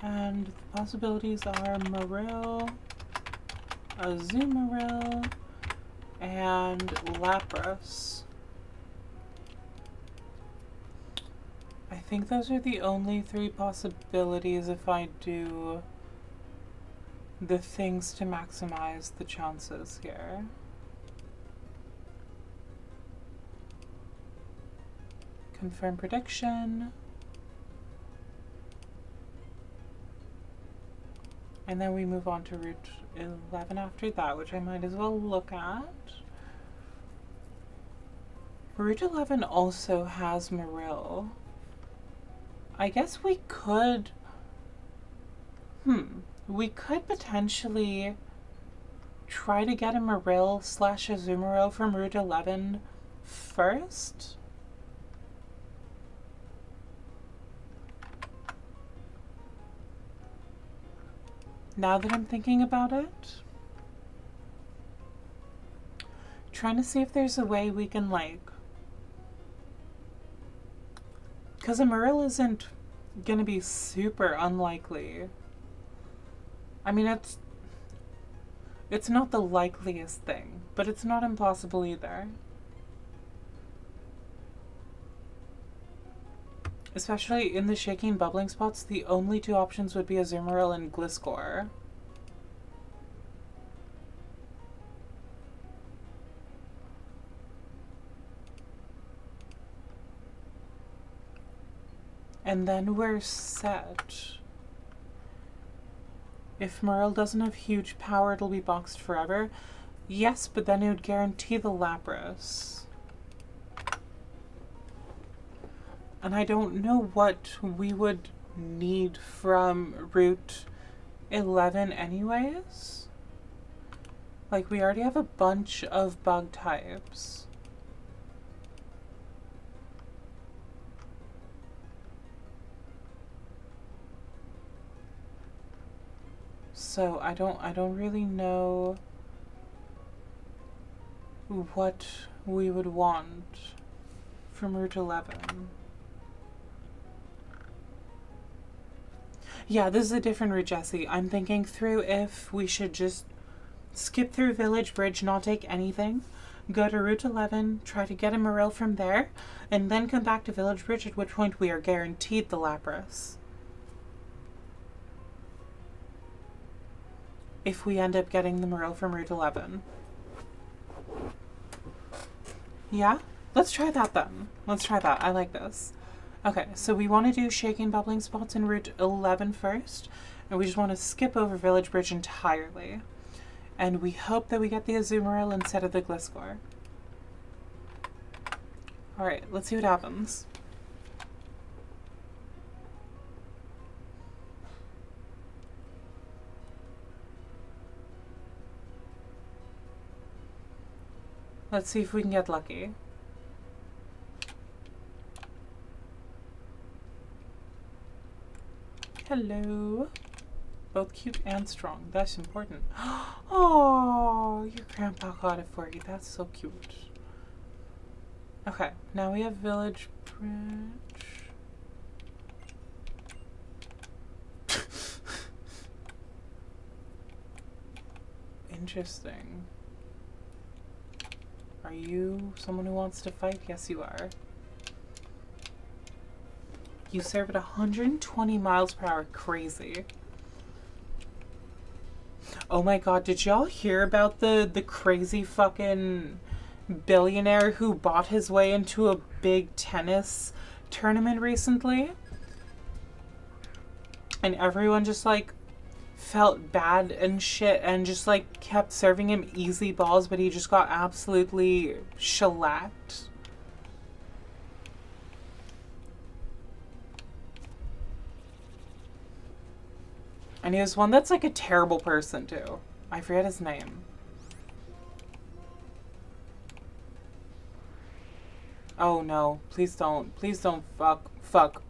and the possibilities are Marill, Azumarill, and Lapras. I think those are the only three possibilities if I do the things to maximize the chances here. Confirm prediction. And then we move on to Route 11 after that, which I might as well look at. Route 11 also has Marill. I guess we could... We could potentially try to get a Marill / Azumarill from Route 11 first. Now that I'm thinking about it, trying to see if there's a way we can like, because a Marill isn't gonna be super unlikely. I mean, it's not the likeliest thing, but it's not impossible either. Especially in the shaking bubbling spots, the only two options would be Azumarill and Gliscor. And then we're set. If Marill doesn't have huge power, it'll be boxed forever. Yes, but then it would guarantee the Lapras. And I don't know what we would need from Route 11 anyways. Like, we already have a bunch of bug types. So I don't really know what we would want from Route 11. Yeah, this is a different route, Jessie. I'm thinking through if we should just skip through Village Bridge, not take anything, go to Route 11, try to get a Marill from there, and then come back to Village Bridge, at which point we are guaranteed the Lapras. If we end up getting the Marill from Route 11. Yeah? Let's try that then. Let's try that. I like this. Okay, so we want to do shaking bubbling spots in Route 11 first, and we just want to skip over Village Bridge entirely. And we hope that we get the Azumarill instead of the Gliscor. Alright, let's see what happens. Let's see if we can get lucky. Hello. Both cute and strong. That's important. Oh, your grandpa got it for you. That's so cute. Okay, now we have Village Bridge. Interesting. Are you someone who wants to fight? Yes, you are. You serve at 120 miles per hour. Crazy. Oh my god, did y'all hear about the crazy fucking billionaire who bought his way into a big tennis tournament recently? And everyone just like felt bad and shit and just like kept serving him easy balls, but he just got absolutely shellacked. And he was one that's like a terrible person too. I forget his name. Oh no, please don't. Please don't fuck.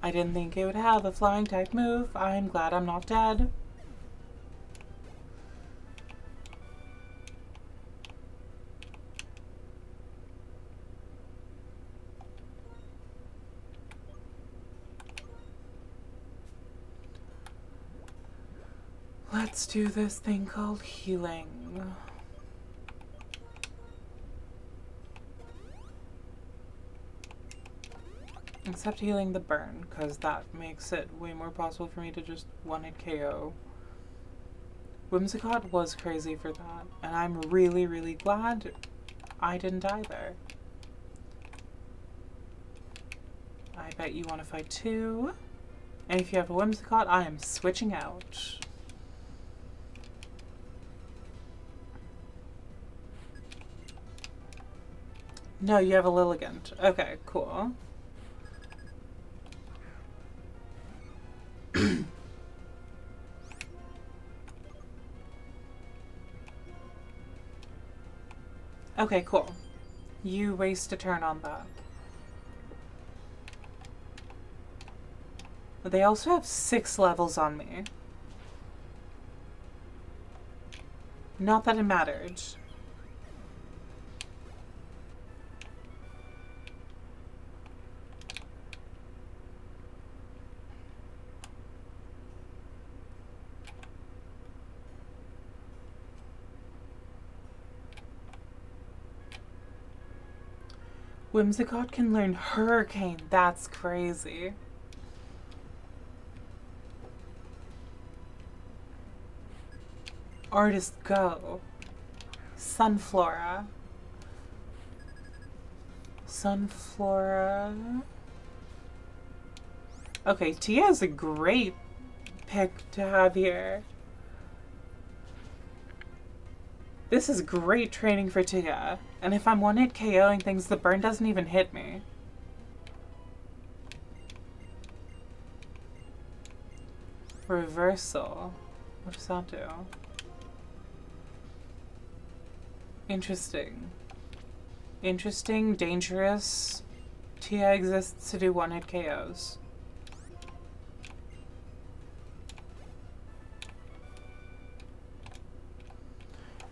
I didn't think it would have a flying type move. I'm glad I'm not dead. Let's do this thing called healing. Except healing the burn, because that makes it way more possible for me to just one-hit KO. Whimsicott was crazy for that, and I'm really, really glad I didn't die there. I bet you want to fight too. And if you have a Whimsicott, I am switching out. No, you have a Lilligant. Okay, cool. Okay, cool. You waste a turn on that. But they also have 6 levels on me. Not that it mattered. Whimsicott can learn Hurricane. That's crazy. Artist Go. Sunflora. Sunflora. Okay, Tia is a great pick to have here. This is great training for Tia. And if I'm one-hit KOing things, the burn doesn't even hit me. Reversal. What does that do? Interesting. Interesting, dangerous. Tia exists to do one-hit KOs.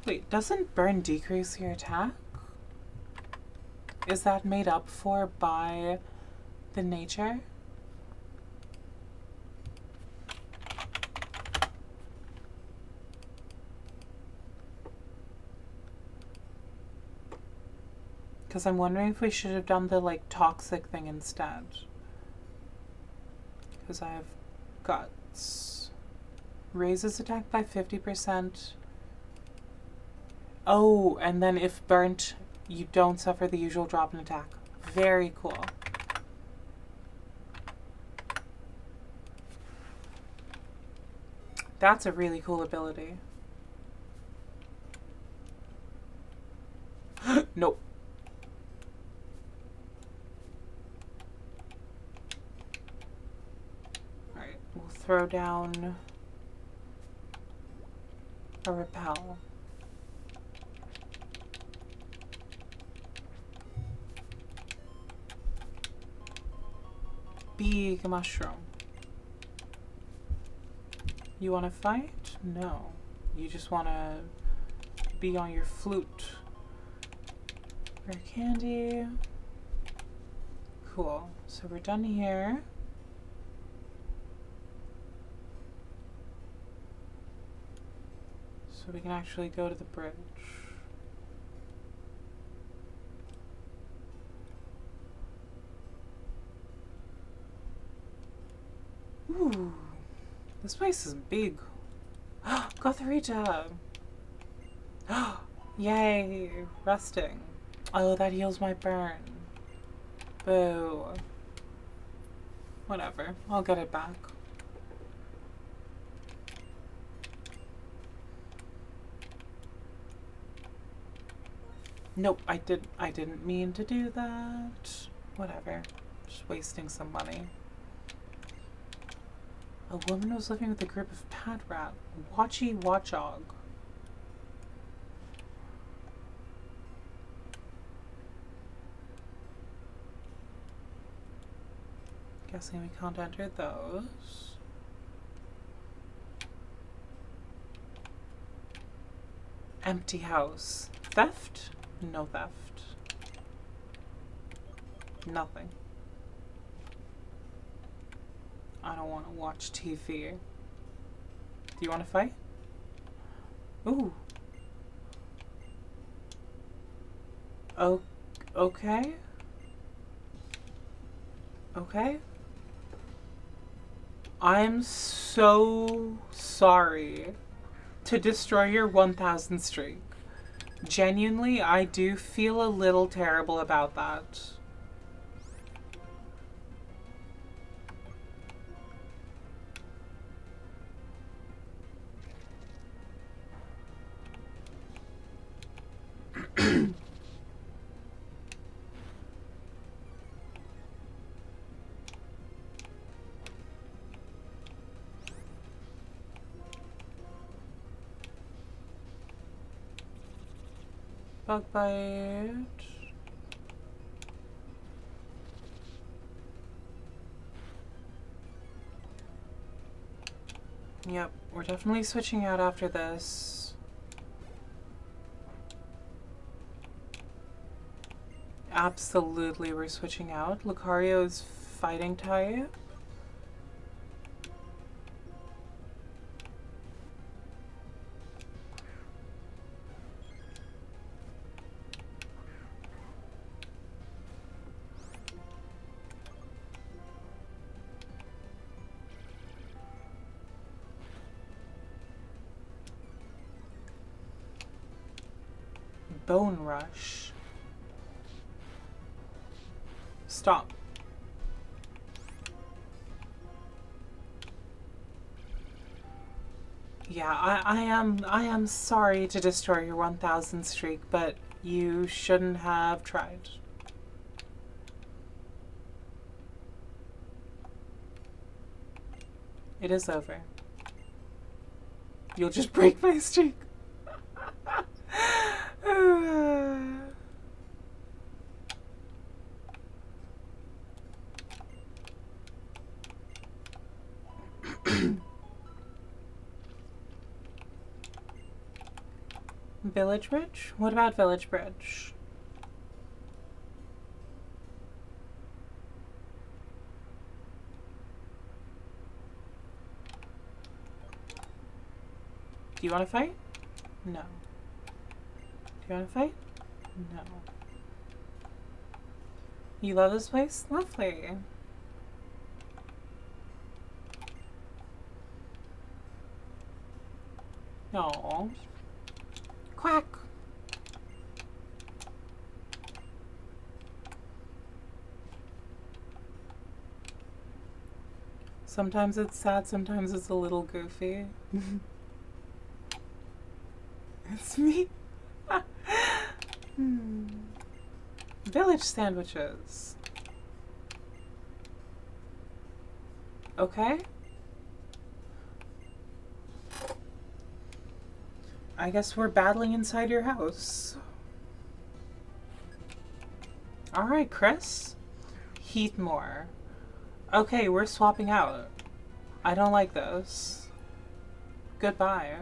Wait, doesn't burn decrease your attack? Is that made up for by the nature? Because I'm wondering if we should have done the, like, toxic thing instead. Because I have guts. Raises attack by 50%. Oh, and then if burnt, you don't suffer the usual drop in attack. Very cool. That's a really cool ability. Nope. Alright, we'll throw down a repel. Big mushroom. You want to fight? No. You just want to be on your flute. Rare candy. Cool. So we're done here. So we can actually go to the bridge. Ooh. This place is big. Gotharita! Yay! Resting. Oh, that heals my burn. Boo. Whatever. I'll get it back. Nope, I didn't mean to do that. Whatever. Just wasting some money. A woman was living with a group of pad rat. Watchy Watchog. Guessing we can't enter those. Empty house. Theft? No theft. Nothing. I don't want to watch TV. Do you want to fight? Ooh. Oh, okay. Okay. I'm so sorry to destroy your 1000 streak. Genuinely, I do feel a little terrible about that. Bug bite. Yep, we're definitely switching out after this. Absolutely, we're switching out. Lucario's fighting type. Bone rush. Stop. Yeah, I am sorry to destroy your 1000 streak, but you shouldn't have tried. It is over. You'll just break my streak. Village Bridge? What about Village Bridge? Do you want to fight? No. Do you want to fight? No. You love this place? Lovely. No. Quack. Sometimes it's sad, sometimes it's a little goofy. It's me. Village sandwiches. Okay. I guess we're battling inside your house. Alright, Chris. Heathmore. Okay, we're swapping out. I don't like this. Goodbye.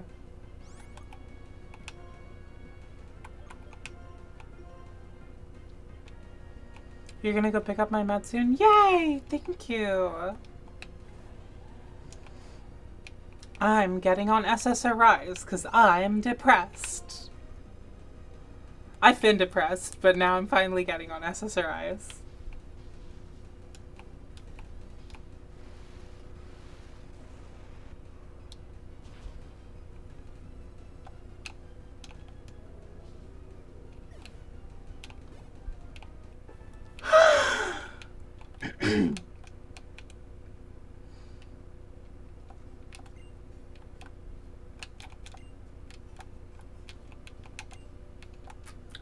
You're gonna go pick up my med soon? Yay! Thank you. I'm getting on SSRIs because I'm depressed. I've been depressed, but now I'm finally getting on SSRIs.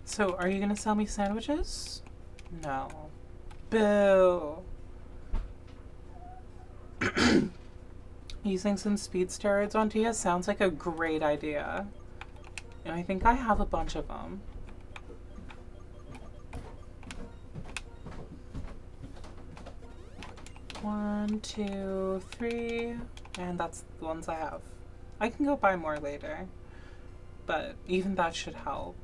So, are you gonna sell me sandwiches? No. Boo. Using some speed steroids on Tia sounds like a great idea. And I think I have a bunch of them. One, two, three, and that's the ones I have. I can go buy more later, but even that should help.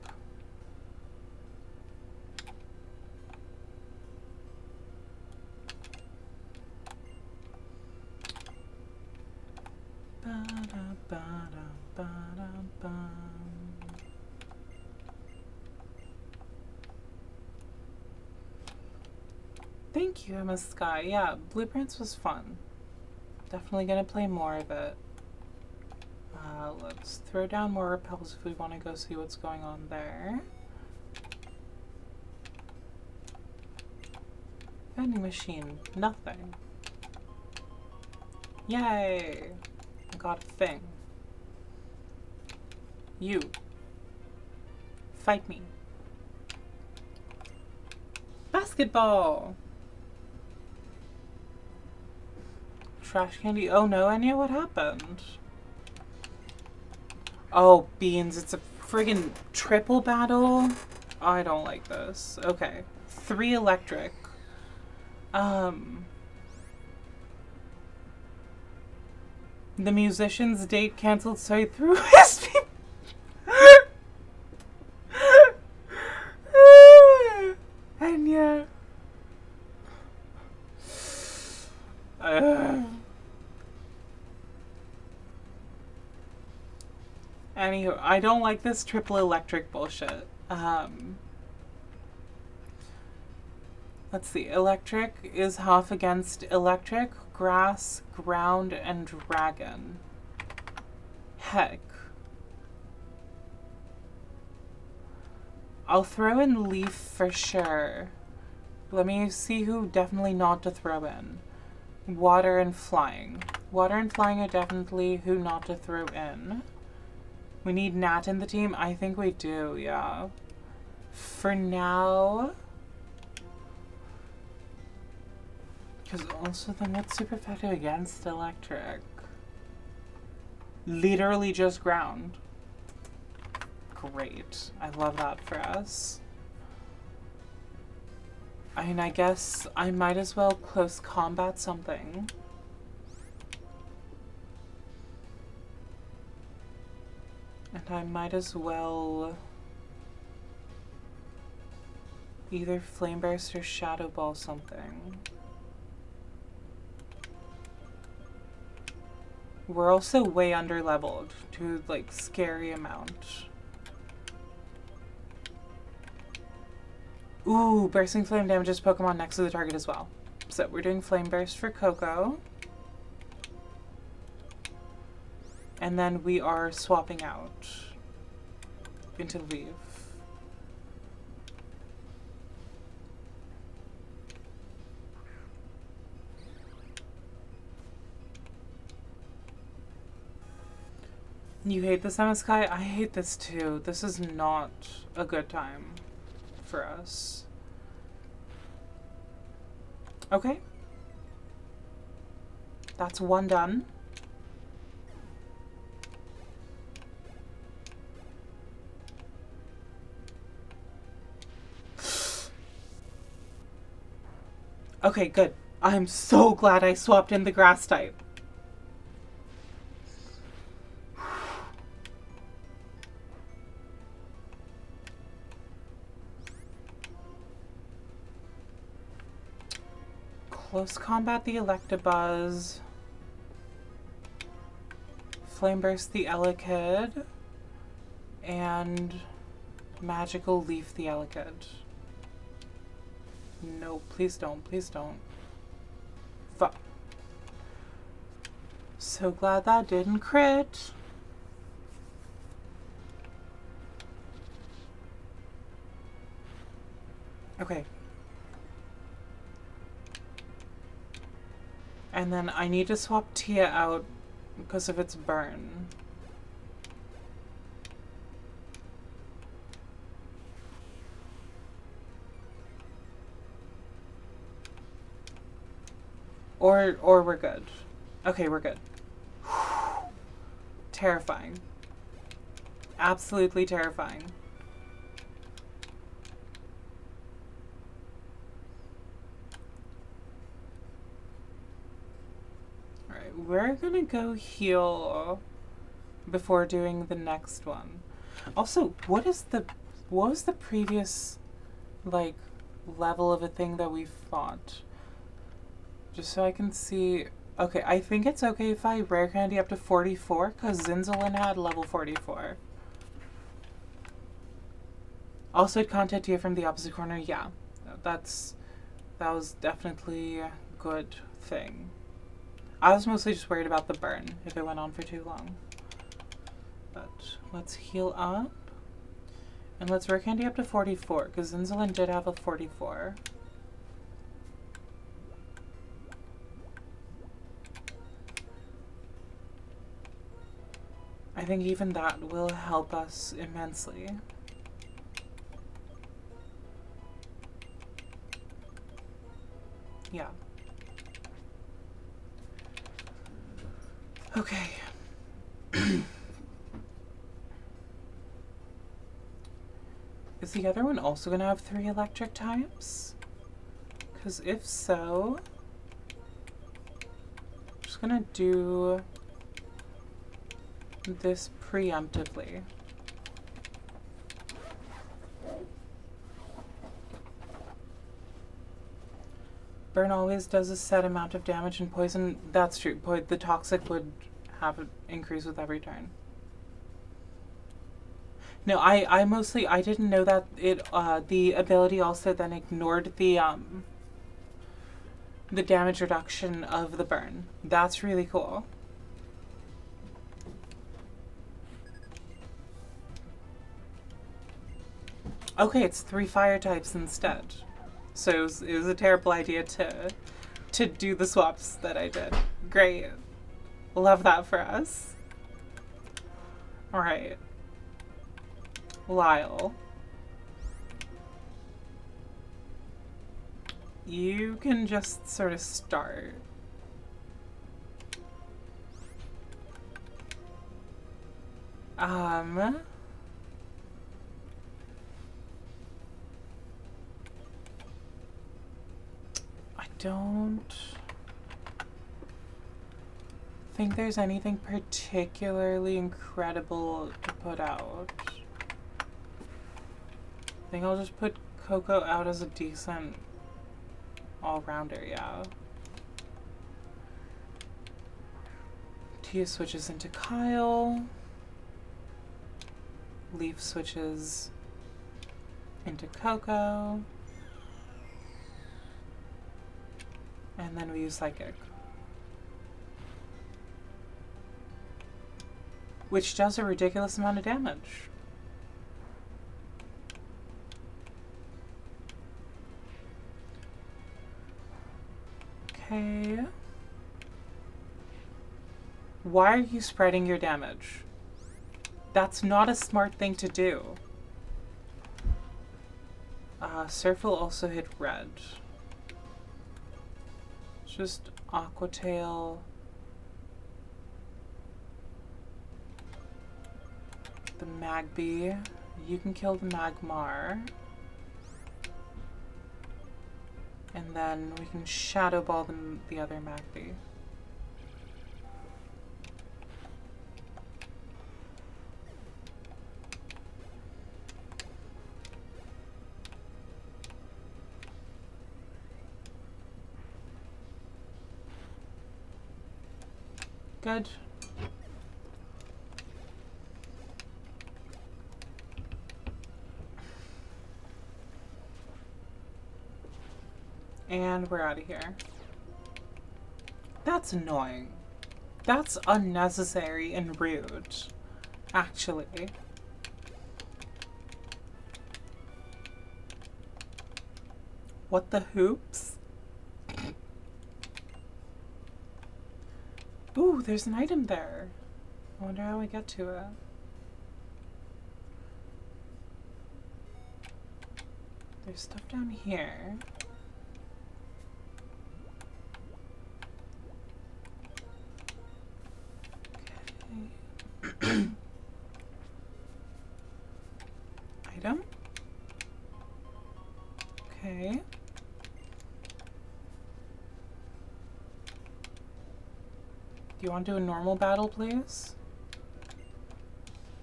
Thank you, Emma Sky. Yeah, Blueprints was fun. Definitely gonna play more of it. Let's throw down more repels if we want to go see what's going on there. Vending machine, nothing. Yay! I got a thing. You. Fight me. Basketball! Trash candy. Oh no, Anya, what happened? Oh, beans, it's a friggin' triple battle? I don't like this. Okay. 3 electric. The musician's date canceled, so I threw his Anya. Anywho, I don't like this triple electric bullshit. Let's see. Electric is half against electric, grass, ground, and dragon. Heck. I'll throw in leaf for sure. Let me see who definitely not to throw in. Water and flying. Water and flying are definitely who not to throw in. We need Nat in the team? I think we do, yeah. For now. Because also then what's super effective against electric? Literally just ground. Great. I love that for us. I mean, I guess I might as well close combat something. And I might as well either Flame Burst or Shadow Ball something. We're also way under leveled to like scary amount. Ooh, Bursting Flame damages Pokemon next to the target as well. So we're doing Flame Burst for Coco. And then we are swapping out into Leaf. You hate this, MSK? I hate this too. This is not a good time for us. Okay. That's one done. Okay, good. I'm so glad I swapped in the grass type. Close combat the Electabuzz. Flame Burst the Elekid. And Magical Leaf the Elekid. No, please don't. Please don't. Fuck. So glad that didn't crit. Okay. And then I need to swap Tia out because of its burn. Or we're good. Okay, we're good. Terrifying. Absolutely terrifying. Alright, we're gonna go heal before doing the next one. Also, what was the previous, like, level of a thing that we fought? Just so I can see. Okay, I think it's okay if I rare candy up to 44, because Zinzolin had level 44. Also, it contact you from the opposite corner. Yeah, that was definitely a good thing. I was mostly just worried about the burn if it went on for too long. But let's heal up. And let's rare candy up to 44, because Zinzolin did have a 44. I think even that will help us immensely. Yeah. Okay. Is the other one also going to have 3 electric types? Because if so, I'm just going to do this preemptively. Burn always does a set amount of damage, and poison, that's true. The toxic would have an increase with every turn. No, I mostly, I didn't know that it, the ability also then ignored the damage reduction of the burn. That's really cool. Okay, it's 3 fire types instead. So it was a terrible idea to do the swaps that I did. Great. Love that for us. Alright. Lyle. You can just sort of start. I don't think there's anything particularly incredible to put out. I think I'll just put Coco out as a decent all-rounder, yeah. Tia switches into Kyle. Leaf switches into Coco. And then we use Psychic. Which does a ridiculous amount of damage. Okay. Why are you spreading your damage? That's not a smart thing to do. Surf will also hit red. Just Aquatail. The Magby. You can kill the Magmar. And then we can Shadow Ball the other Magby. Good. And we're out of here. That's annoying. That's unnecessary and rude, actually. What the hoops? Ooh, there's an item there. I wonder how we get to it. There's stuff down here. Okay. Item? Okay. Do you want to do a normal battle, please?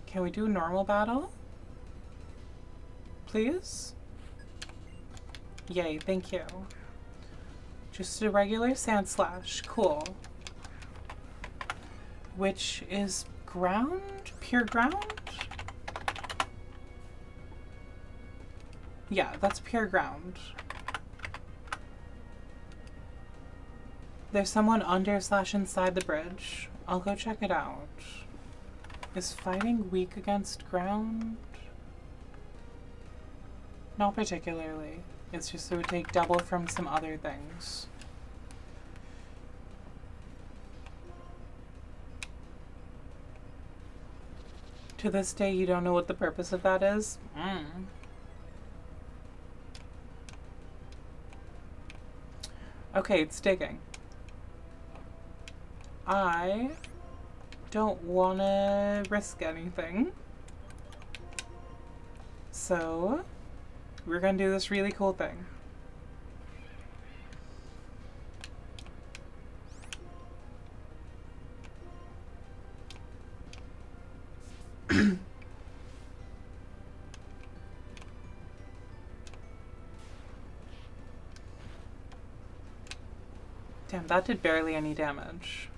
Can we do a normal battle? Please? Yay, thank you. Just a regular Sand Slash. Cool. Which is ground? Pure ground? Yeah, that's pure ground. There's someone under / inside the bridge. I'll go check it out. Is fighting weak against ground? Not particularly. It's just it would take double from some other things. To this day, you don't know what the purpose of that is? Okay, it's digging. I don't want to risk anything. So, we're going to do this really cool thing. Damn, that did barely any damage.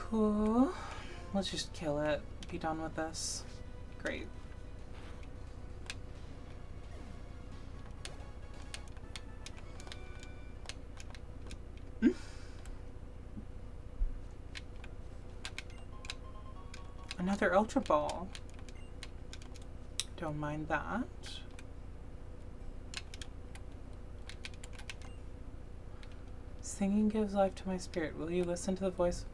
Cool. Let's just kill it. Be done with this. Great. Another Ultra Ball. Don't mind that. Singing gives life to my spirit. Will you listen to the voice?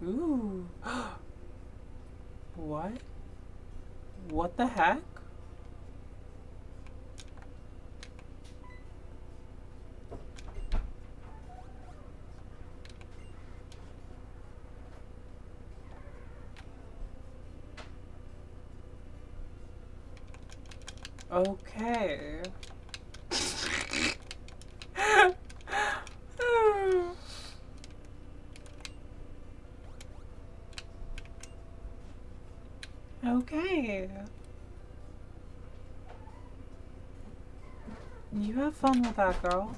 Ooh. What? What the heck? Okay. Okay. You have fun with that, girl.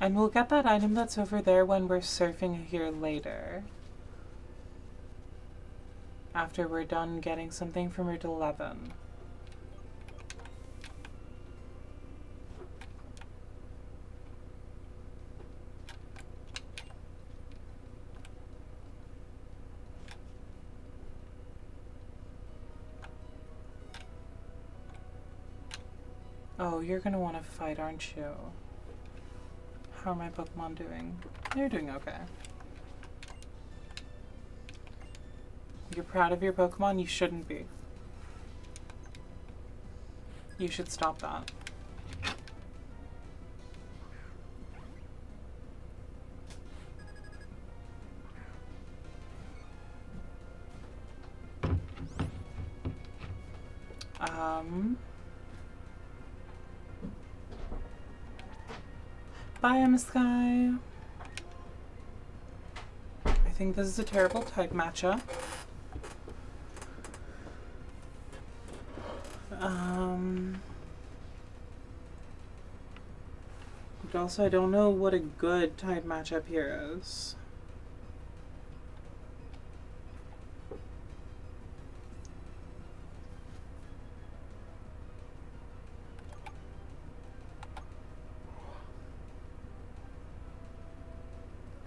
And we'll get that item that's over there when we're surfing here later. After we're done getting something from Route 11. Oh, you're gonna want to fight, aren't you? How are my Pokemon doing? They're doing okay. You're proud of your Pokemon? You shouldn't be. You should stop that. Bye, Emma Sky. I think this is a terrible type matchup. But also I don't know what a good type matchup here is.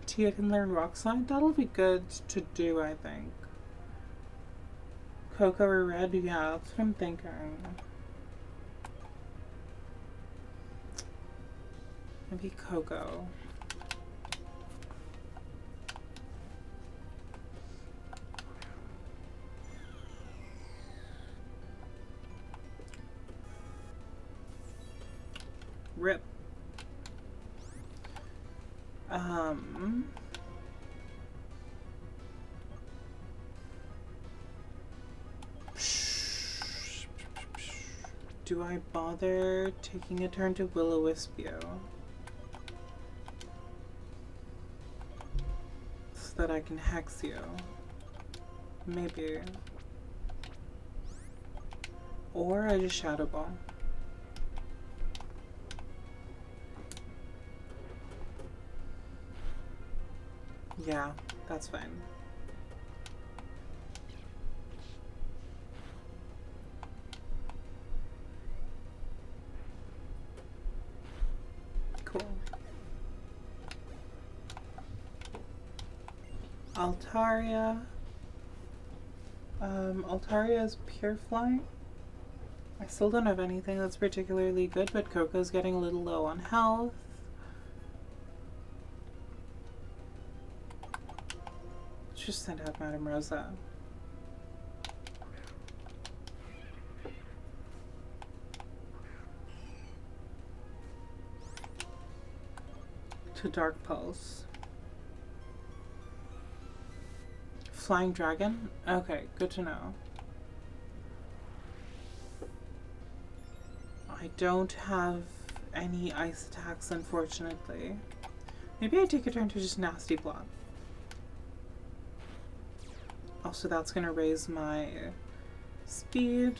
Tia can learn Rock Slide? That'll be good to do, I think. Coco or Red? Yeah, that's what I'm thinking. Maybe Coco. Rip. Do I bother taking a turn to Will-O-Wisp you? So that I can hex you? Maybe. Or I just Shadow Ball. Yeah, that's fine. Cool. Altaria. Altaria's Pure Flying. I still don't have anything that's particularly good, but Coco's getting a little low on health. Let's just send out Madame Rosa. To Dark Pulse. Flying Dragon? Okay, good to know. I don't have any ice attacks, unfortunately. Maybe I take a turn to just Nasty Plot. Also, that's gonna raise my speed.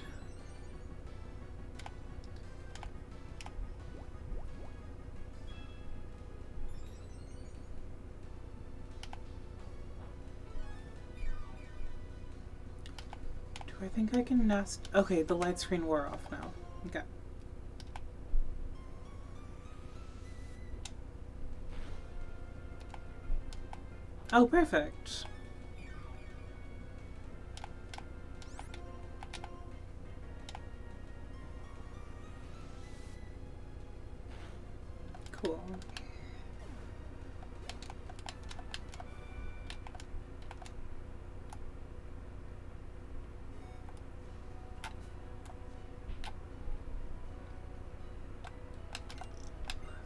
Do I think I can nest? Okay, the light screen wore off now. Okay. Oh, perfect. Cool.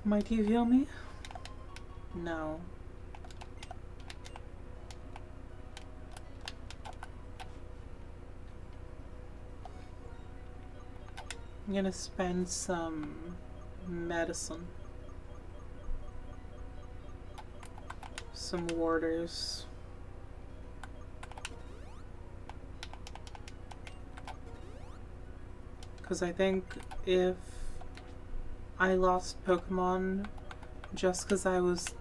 Might you heal me? No. I'm gonna spend some medicine. Some warders. Because I think if I lost Pokemon just because I was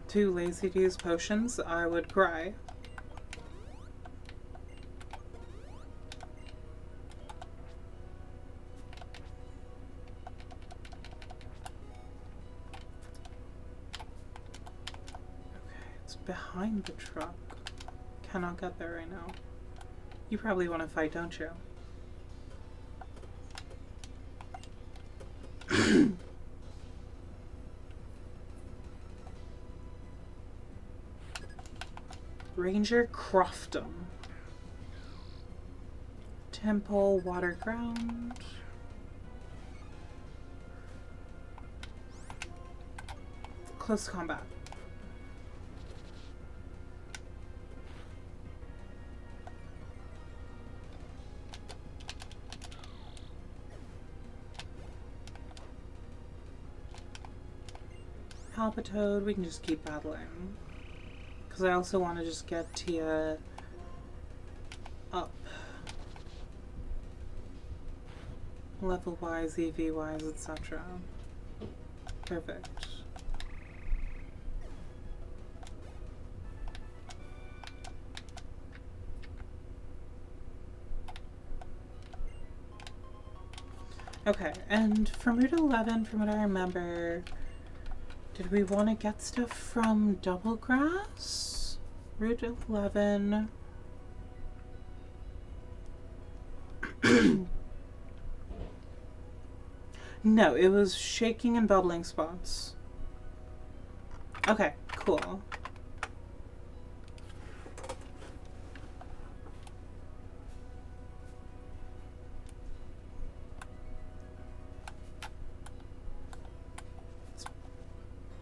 too lazy to use potions, I would cry. Behind the truck. Cannot get there right now. You probably want to fight, don't you? Ranger Croftum. Temple, water ground. Close combat. Palpitoad, we can just keep battling. Because I also want to just get Tia up. Level wise, EV wise, etc. Perfect. Okay, and from Route 11, from what I remember, did we want to get stuff from Double Grass? Route 11. No, it was shaking and bubbling spots. Okay, cool.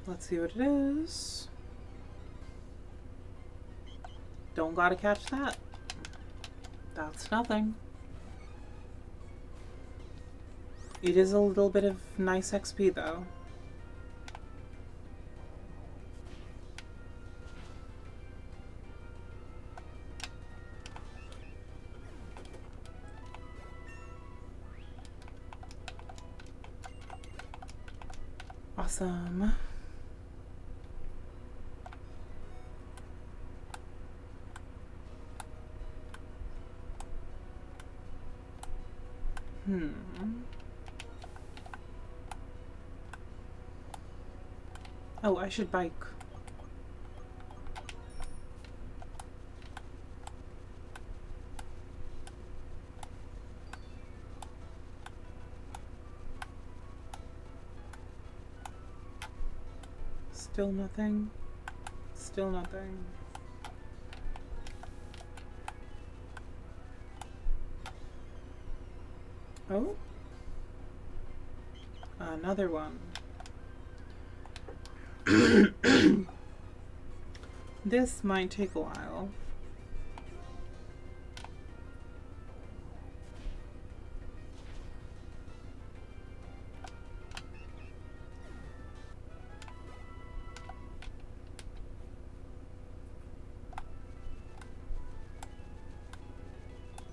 Let's see what it is. Don't gotta catch that. That's nothing. It is a little bit of nice XP though. Awesome. Oh, I should bike. Still nothing. Still nothing. Oh? Another one. This might take a while.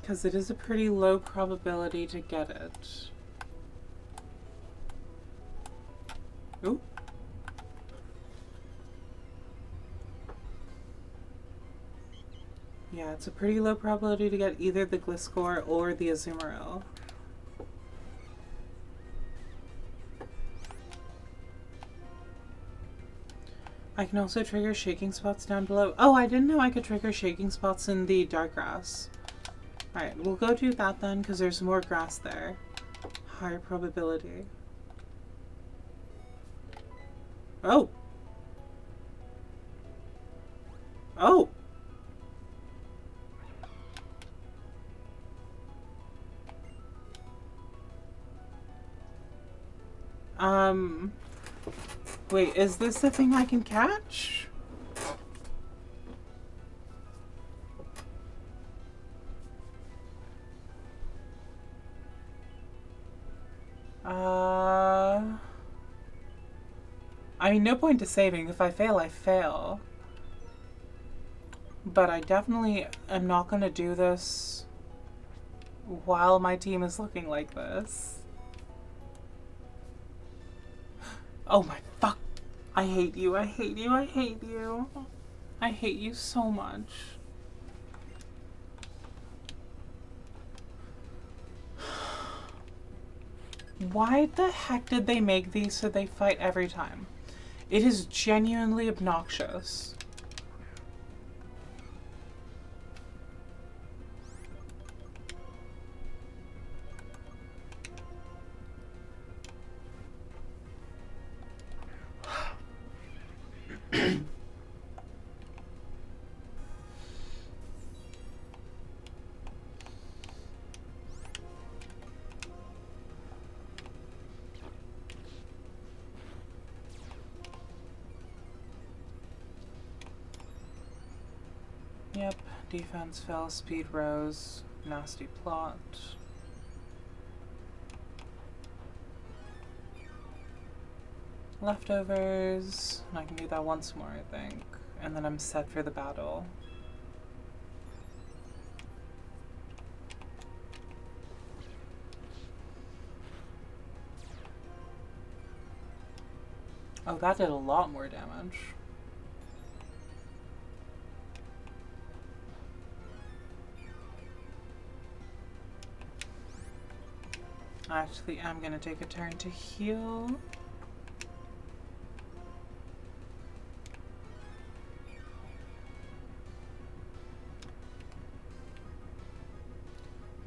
Because it is a pretty low probability to get it. Ooh. Yeah, it's a pretty low probability to get either the Gliscor or the Azumarill. I can also trigger shaking spots down below. Oh, I didn't know I could trigger shaking spots in the dark grass. Alright, we'll go do that then, because there's more grass there. Higher probability. Oh! Oh! Wait, is this the thing I can catch? I mean, no point to saving. If I fail, I fail. But I definitely am not going to do this while my team is looking like this. Oh my fuck. I hate you, I hate you, I hate you. I hate you so much. Why the heck did they make these so they fight every time? It is genuinely obnoxious. Defense fell, speed rose, nasty plot. Leftovers, and I can do that once more, I think. And then I'm set for the battle. Oh, that did a lot more damage. I actually am going to take a turn to heal.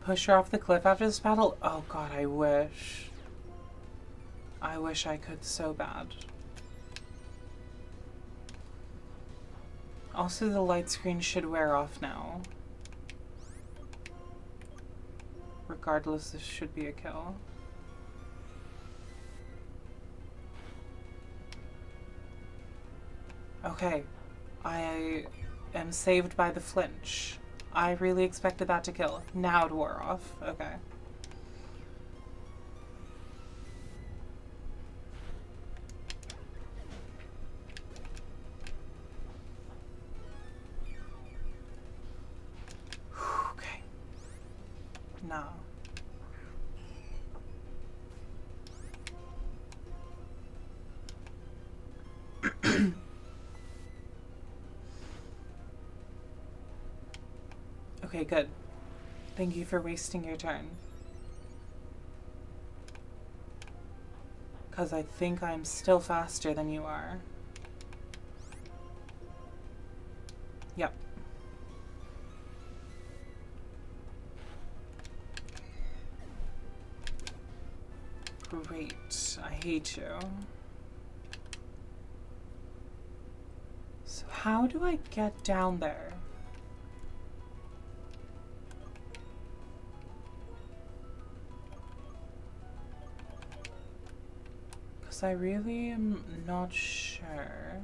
Push her off the cliff after this battle? Oh god, I wish. I wish I could so bad. Also, the light screen should wear off now. Regardless, this should be a kill. Okay, I am saved by the flinch. I really expected that to kill. Now it wore off. Okay. Okay. No. Okay, good. Thank you for wasting your turn. Because I think I'm still faster than you are. Yep. Great. I hate you. So how do I get down there? I really am not sure.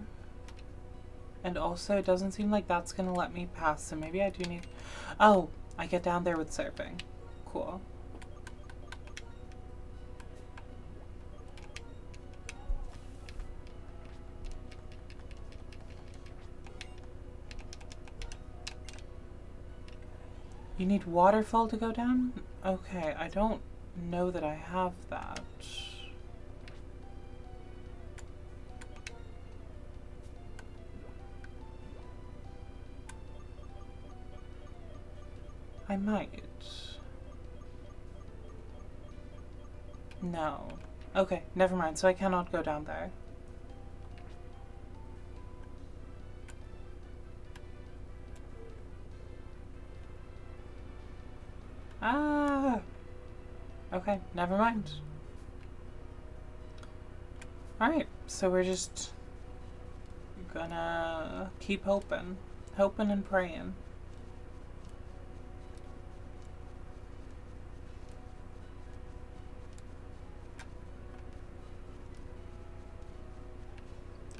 And also, it doesn't seem like that's gonna let me pass, so maybe I do need... Oh, I get down there with surfing. Cool. You need waterfall to go down? Okay, I don't know that I have that. I might. No. Okay, never mind. So I cannot go down there. Ah! Okay, never mind. Alright, so we're just gonna keep hoping. Hoping and praying.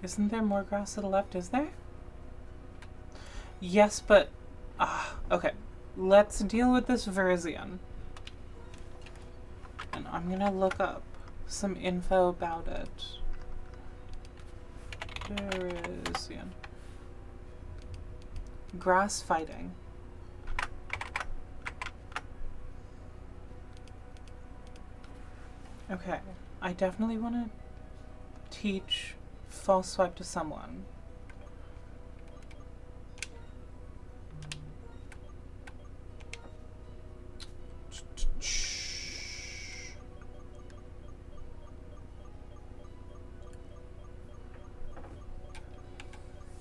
Isn't there more grass to the left, is there? Yes, but... okay. Let's deal with this Virizion. And I'm gonna look up some info about it. Virizion. Grass fighting. Okay. I definitely want to teach false swipe to someone.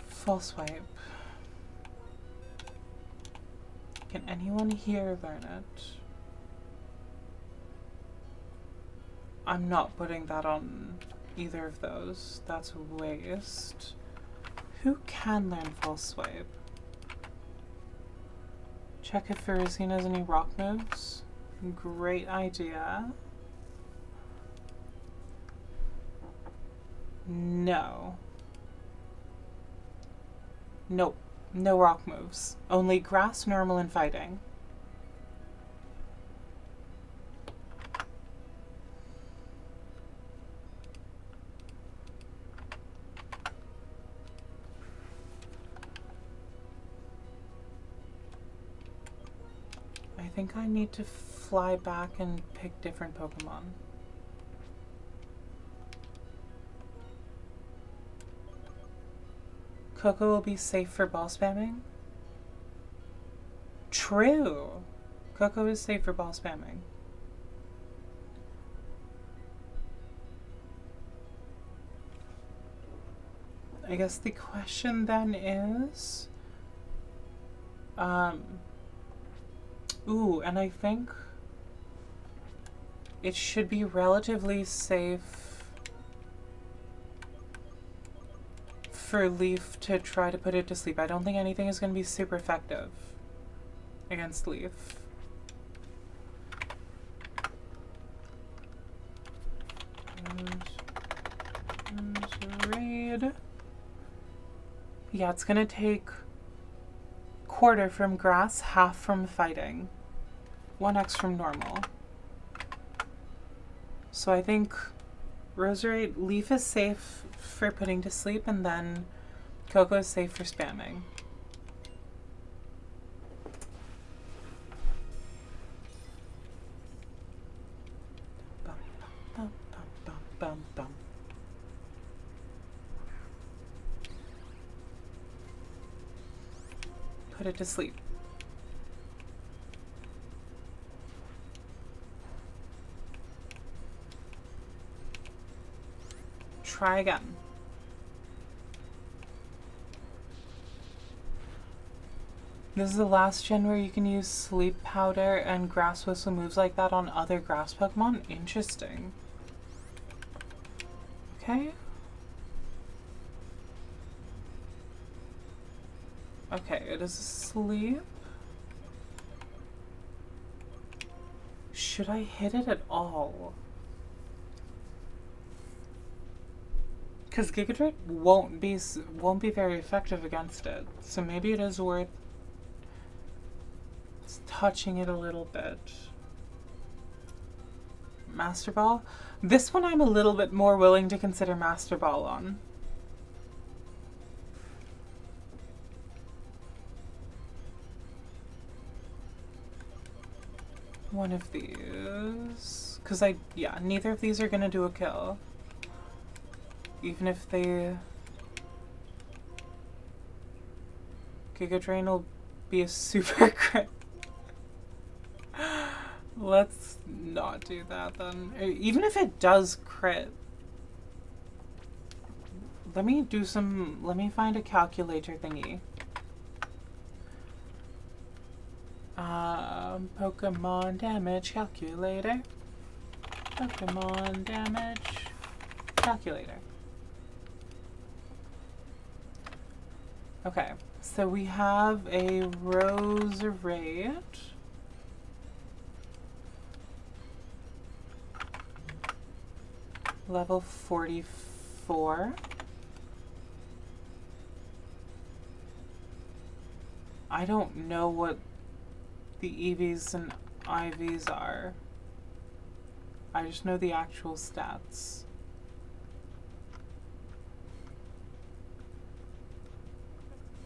False swipe. Can anyone here learn it? I'm not putting that on either of those. That's a waste. Who can learn false swipe? Check if Virizion has any rock moves. Great idea. No. Nope. No rock moves. Only grass, normal, and fighting. I think I need to fly back and pick different Pokemon. Coco will be safe for ball spamming? True! Coco is safe for ball spamming. I guess the question then is... Ooh, and I think it should be relatively safe for Leaf to try to put it to sleep. I don't think anything is going to be super effective against Leaf. And raid. Yeah, it's going to take quarter from grass, half from fighting. 1x from normal. So I think Roserade, Leaf is safe for putting to sleep, and then Coco is safe for spamming. Bum, bum, bum, bum, bum, bum. Put it to sleep. Try again. This is the last gen where you can use Sleep Powder and Grass Whistle moves like that on other grass Pokemon? Interesting. Okay. Okay, it is asleep. Should I hit it at all? Because Giga Drain won't be very effective against it. So maybe it is worth touching it a little bit. Master Ball? This one I'm a little bit more willing to consider Master Ball on. One of these. Because yeah, neither of these are going to do a kill. Even if they... Giga Drain will be a super crit. Let's not do that then. Even if it does crit. Let me find a calculator thingy. Pokemon damage calculator. Pokemon damage calculator. Okay, so we have a Roserade. Level 44. I don't know what the EVs and IVs are. I just know the actual stats.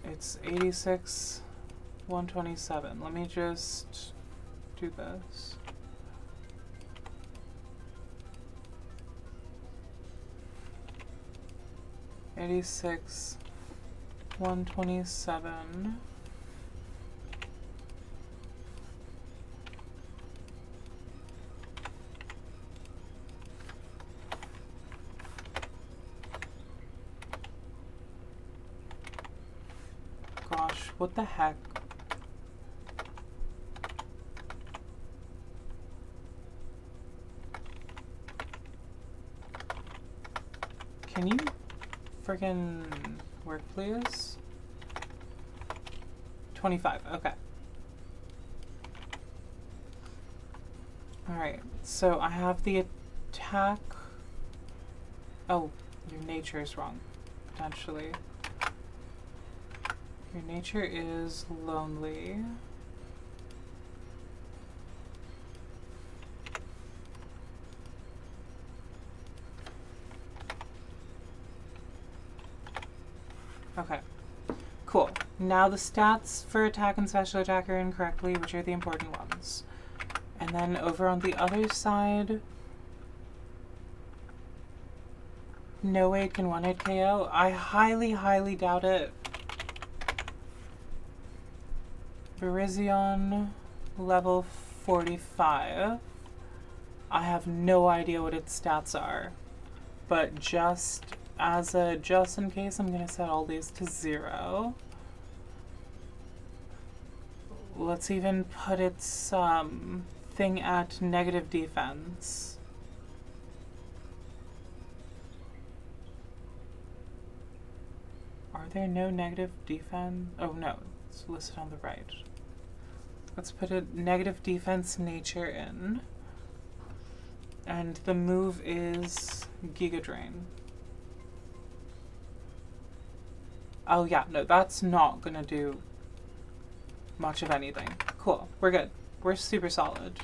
It's 86, 127. Let me just do this. $86, 127. Gosh, what the heck? Can you friggin' work, please? 25, okay. Alright, so I have the attack. Oh, your nature is wrong, potentially. Your nature is lonely. Okay. Cool. Now the stats for attack and special attack are incorrectly, which are the important ones. And then over on the other side, no aid can one-hit KO. I highly, highly doubt it. Virizion, level 45. I have no idea what its stats are, but just in case, I'm gonna set all these to 0. Let's even put its thing at negative defense. Are there no negative defense? Oh no, it's listed on the right. Let's put a negative defense nature in. And the move is Giga Drain. Oh yeah, no, that's not gonna do much of anything. Cool, we're good. We're super solid.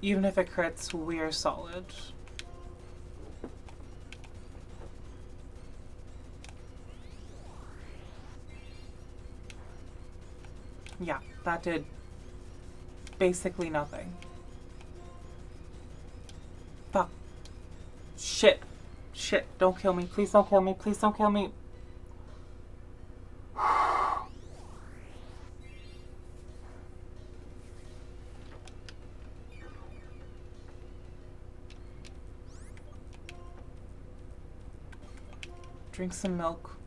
Even if it crits, we're solid. Yeah, that did basically nothing. Fuck. Shit. Shit. Don't kill me. Please don't kill me. Please don't kill me. Drink some milk.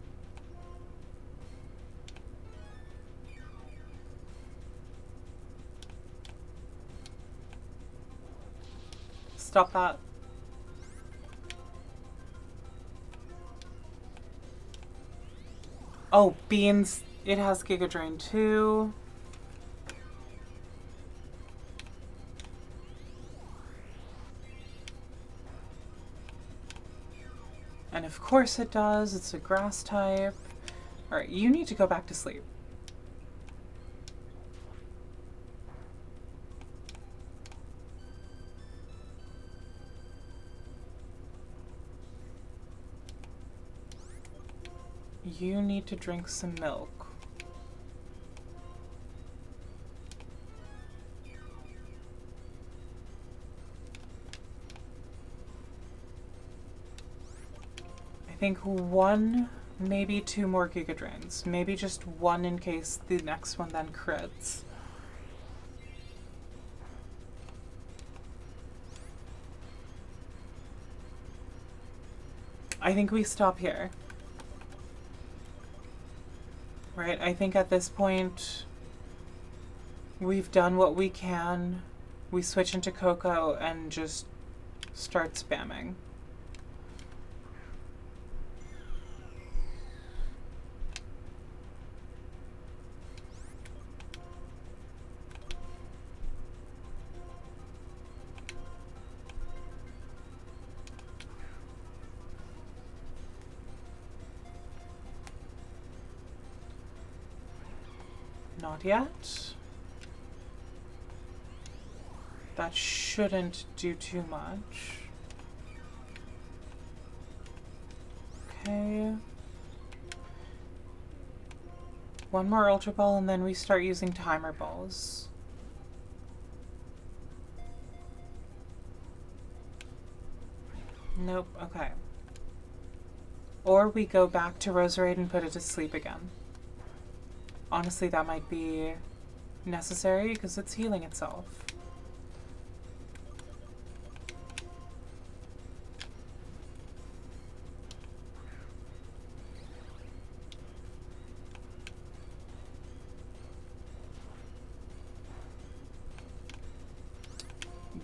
Stop that. Oh, beans. It has Giga Drain too. And of course it does. It's a grass type. Alright, you need to go back to sleep. You need to drink some milk. I think 1, maybe 2 more Giga Drains. Maybe just 1 in case the next one then crits. I think we stop here. Right, I think at this point we've done what we can. We switch into Coco and just start spamming. Not yet. That shouldn't do too much. Okay. 1 more Ultra Ball and then we start using timer balls. Nope, okay. Or we go back to Roserade and put it to sleep again. Honestly, that might be necessary because it's healing itself.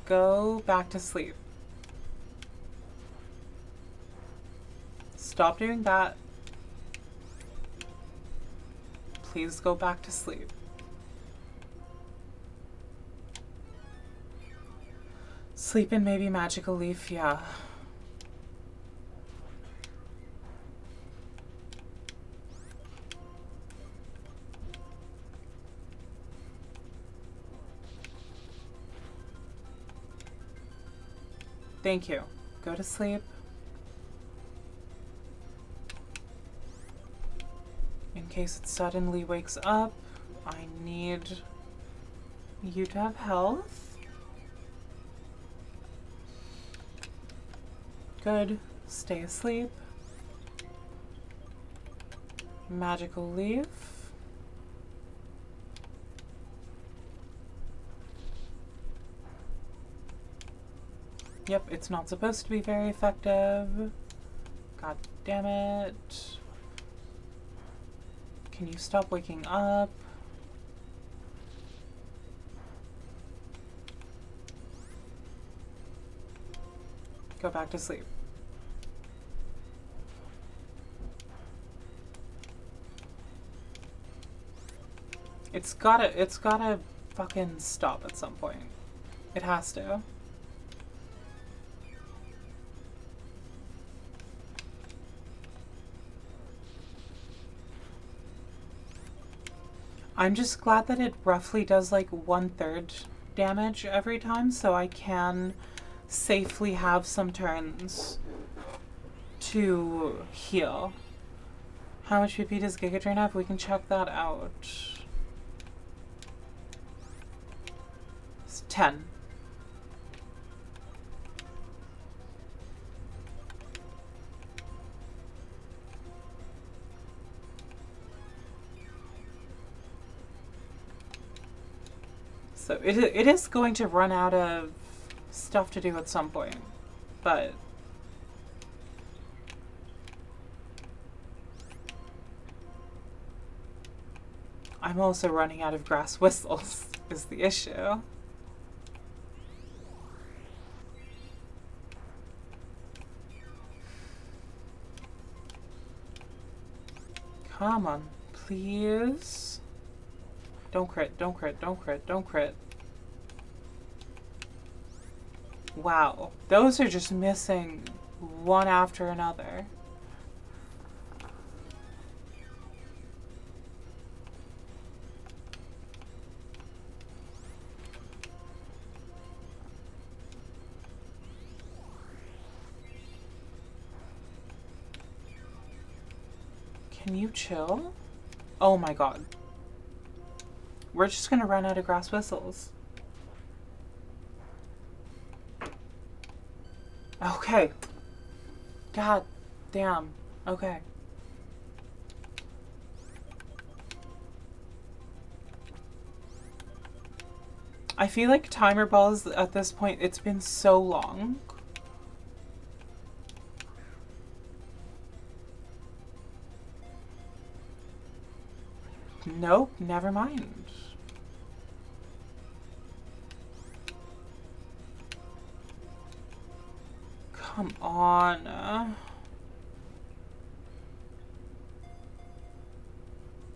Go back to sleep. Stop doing that. Please go back to sleep. Sleep in maybe Magical Leaf, yeah. Thank you. Go to sleep. In case it suddenly wakes up, I need you to have health. Good. Stay asleep. Magical leaf. Yep, it's not supposed to be very effective. God damn it. Can you stop waking up? Go back to sleep. It's gotta fucking stop at some point. It has to. I'm just glad that it roughly does like 1/3 damage every time, so I can safely have some turns to heal. How much PP does Giga Drain have? We can check that out. It's 10. So it is going to run out of stuff to do at some point, but I'm also running out of grass whistles is the issue. Come on, please. Don't crit, don't crit, don't crit, don't crit. Wow, those are just missing one after another. Can you chill? Oh my god. We're just gonna run out of grass whistles. Okay. God damn. Okay. I feel like timer balls at this point, it's been so long. Nope, never mind. Come on.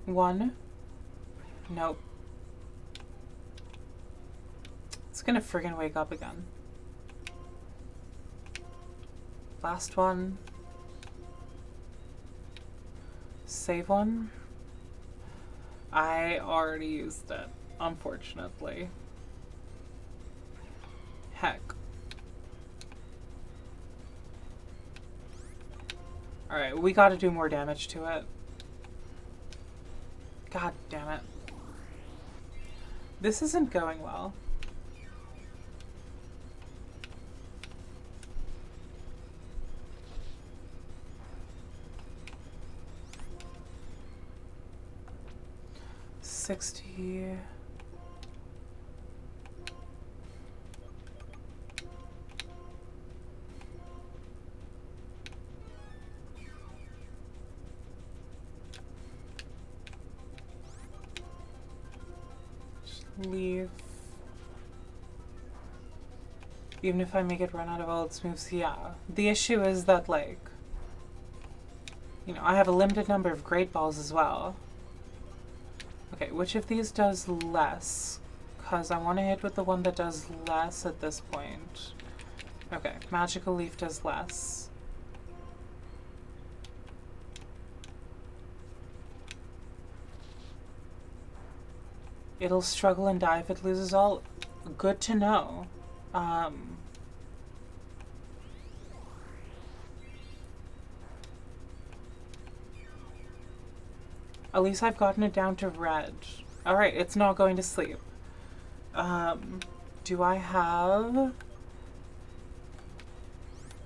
One. Nope. It's gonna friggin' wake up again. Last one. Save one. I already used it, unfortunately. Heck. Alright, we gotta do more damage to it. God damn it. This isn't going well. $60. Leave. Even if I make it run out of all its moves, yeah. The issue is that, like, you know, I have a limited number of great balls as well. Okay, which of these does less? Because I want to hit with the one that does less at this point. Okay, Magical Leaf does less. It'll struggle and die if it loses all. Good to know. At least I've gotten it down to red. Alright, it's not going to sleep. Do I have...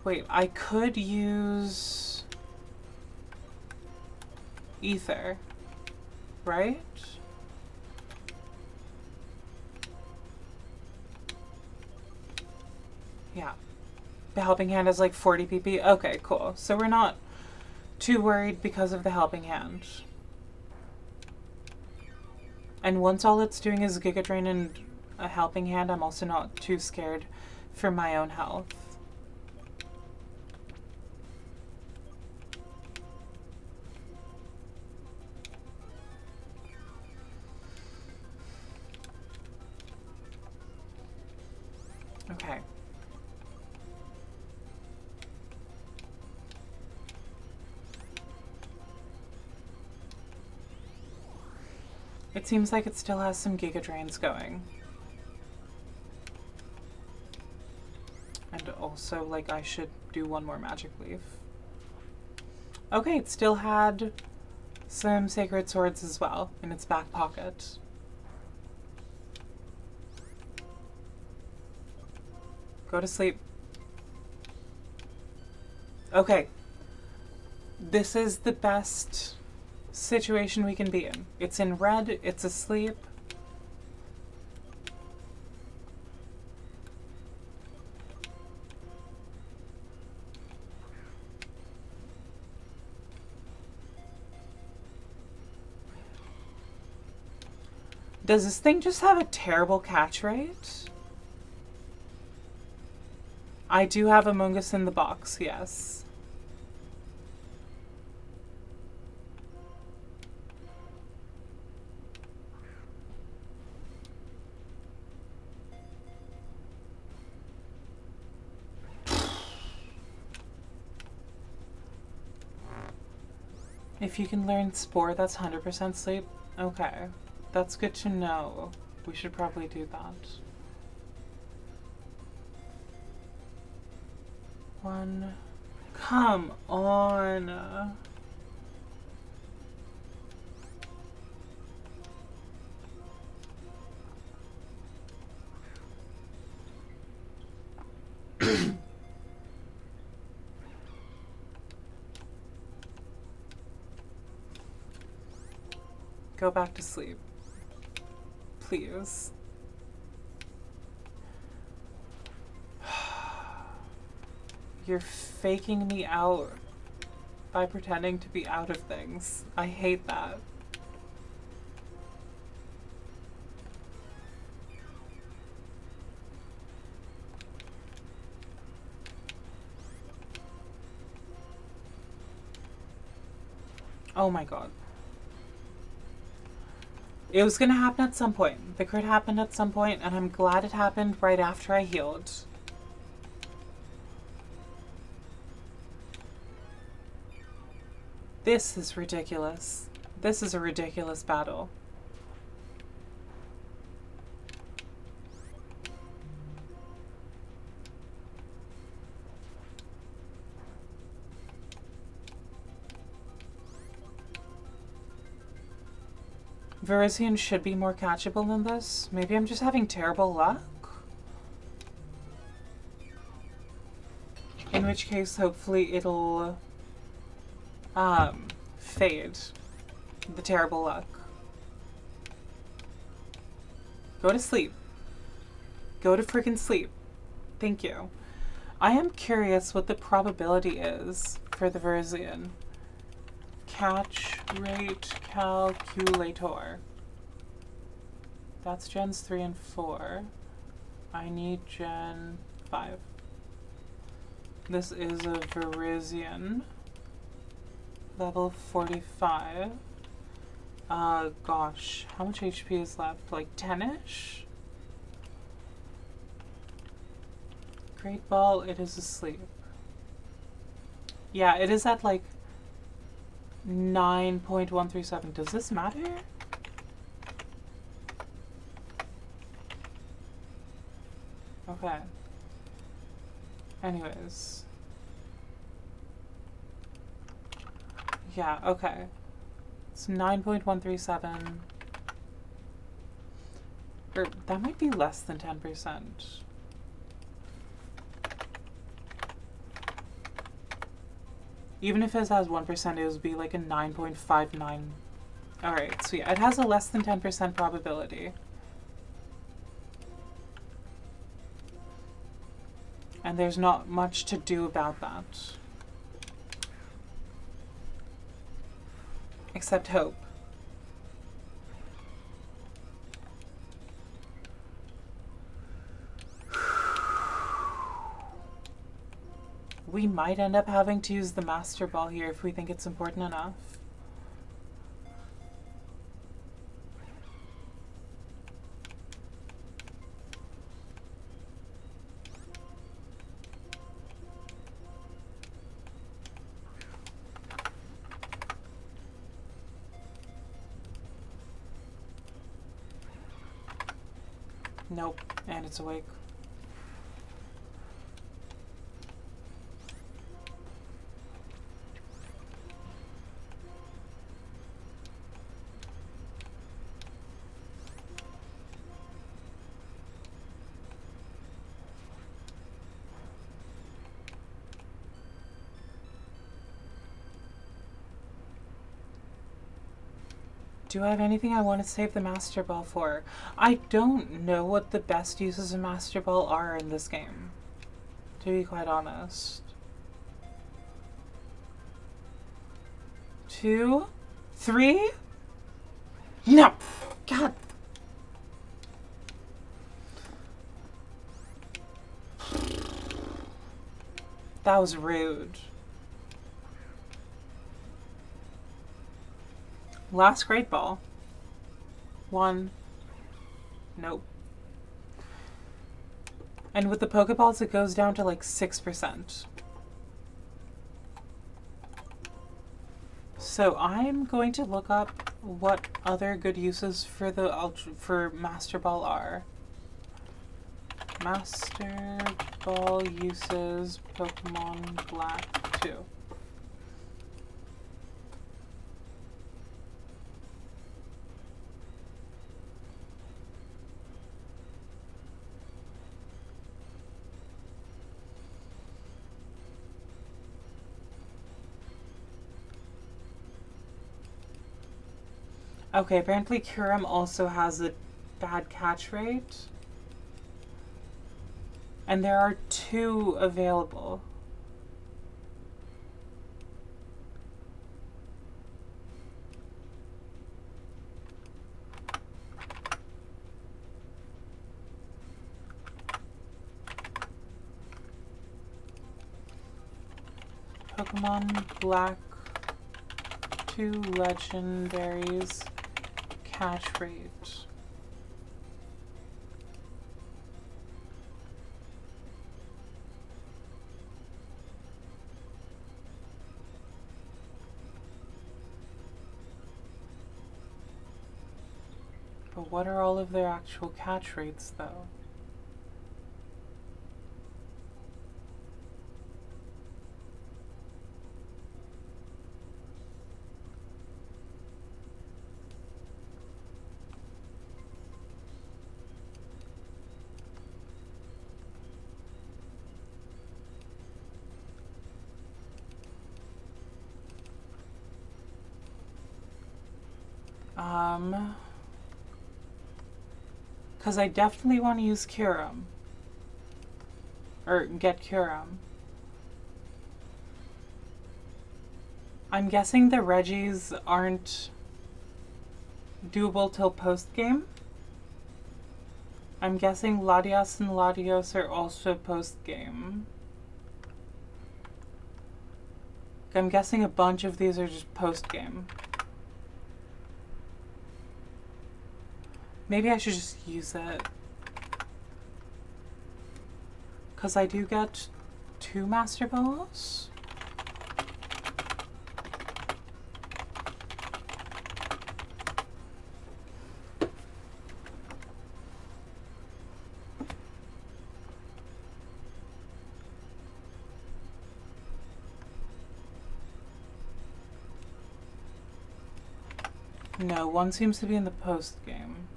Wait, I could use... ether, right? Yeah. The helping hand is like 40 pp. Okay, cool. So we're not too worried because of the helping hand. And once all it's doing is Giga Drain and a helping hand, I'm also not too scared for my own health. Okay. It seems like it still has some Giga Drains going. And also, like, I should do one more Magic Leaf. Okay, it still had some Sacred Swords as well in its back pocket. Go to sleep. Okay. This is the best situation we can be in. It's in red, it's asleep. Does this thing just have a terrible catch rate? I do have Among Us in the box, yes. If you can learn Spore, that's 100% sleep. Okay. That's good to know. We should probably do that. One. Come on. Go back to sleep. Please. You're faking me out by pretending to be out of things. I hate that. Oh my god. It was gonna happen at some point. The crit happened at some point, and I'm glad it happened right after I healed. This is ridiculous. This is a ridiculous battle. Virizion should be more catchable than this. Maybe I'm just having terrible luck? In which case, hopefully it'll fade the terrible luck. Go to sleep. Go to freaking sleep. Thank you. I am curious what the probability is for the Virizion. Catch rate calculator. That's gens 3 and 4. I need gen 5. This is a Virizion. Level 45. Gosh, how much HP is left? Like 10-ish? Great Ball, it is asleep. Yeah, it is at like 9.137. Does this matter? Okay. Anyways. Yeah, okay. It's 9.137. Or that might be less than 10%. Even if it has 1%, it would be like a 9.59. Alright, so yeah, it has a less than 10% probability. And there's not much to do about that. Except hope. We might end up having to use the Master Ball here if we think it's important enough. Nope, and it's awake. Do I have anything I want to save the Master Ball for? I don't know what the best uses of Master Ball are in this game, to be quite honest. 2, 3? No! God! That was rude. Last Great Ball. 1. Nope. And with the Pokeballs, it goes down to like 6%. So I'm going to look up what other good uses for the for Master Ball are. Master Ball uses Pokemon Black 2. Okay, apparently Kyurem also has a bad catch rate. And there are 2 available. Pokemon Black 2 legendaries catch rate. But what are all of their actual catch rates, though? Because I definitely want to use Kyurem. Or get Kyurem. I'm guessing the Reggies aren't doable till post-game. I'm guessing Latias and Latios are also post-game. I'm guessing a bunch of these are just post-game. Maybe I should just use it. Because I do get 2 Master Balls. No, one seems to be in the post game.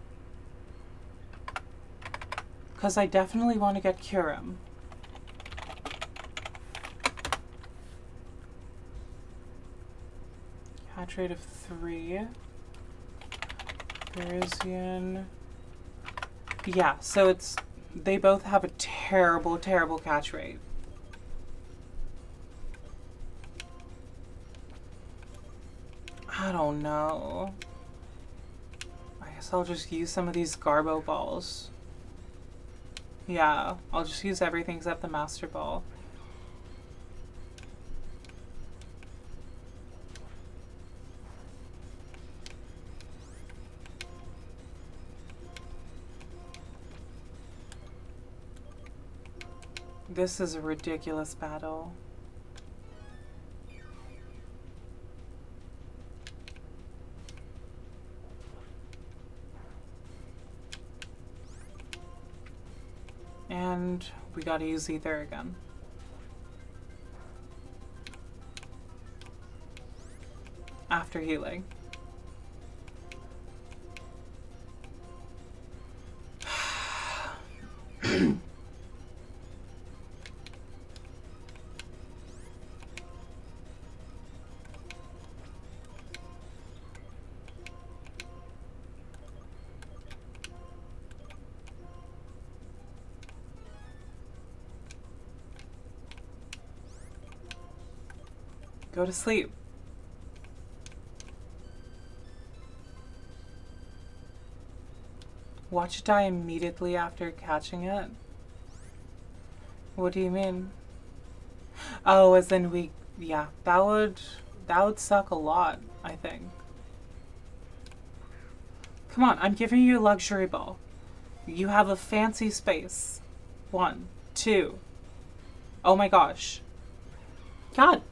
Because I definitely want to get Kyurem. Catch rate of 3. Virizion. Yeah, so it's... They both have a terrible, terrible catch rate. I don't know. I guess I'll just use some of these Garbo balls. Yeah, I'll just use everything except the Master Ball. This is a ridiculous battle. And we gotta use Ether again. After healing. Go to sleep. Watch it die immediately after catching it? What do you mean? Oh, as in we... Yeah, that would suck a lot, I think. Come on, I'm giving you a luxury ball. You have a fancy space. 1, 2. Oh my gosh. God.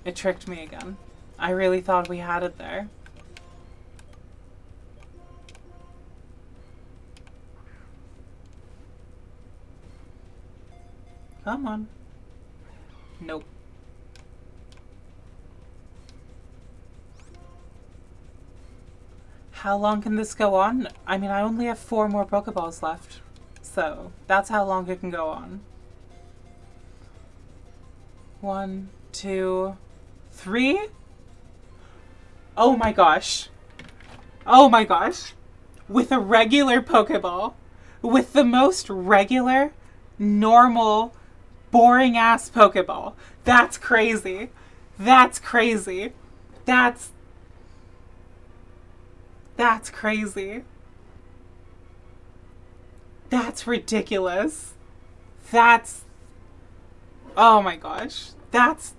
It tricked me again. I really thought we had it there. Come on. Nope. How long can this go on? I mean, I only have 4 more Pokeballs left. So, that's how long it can go on. 1, 2, 3? Oh my gosh. Oh my gosh. With a regular Pokeball. With the most regular, normal, boring ass Pokeball. That's crazy. That's crazy. That's crazy. That's ridiculous. That's... Oh my gosh. That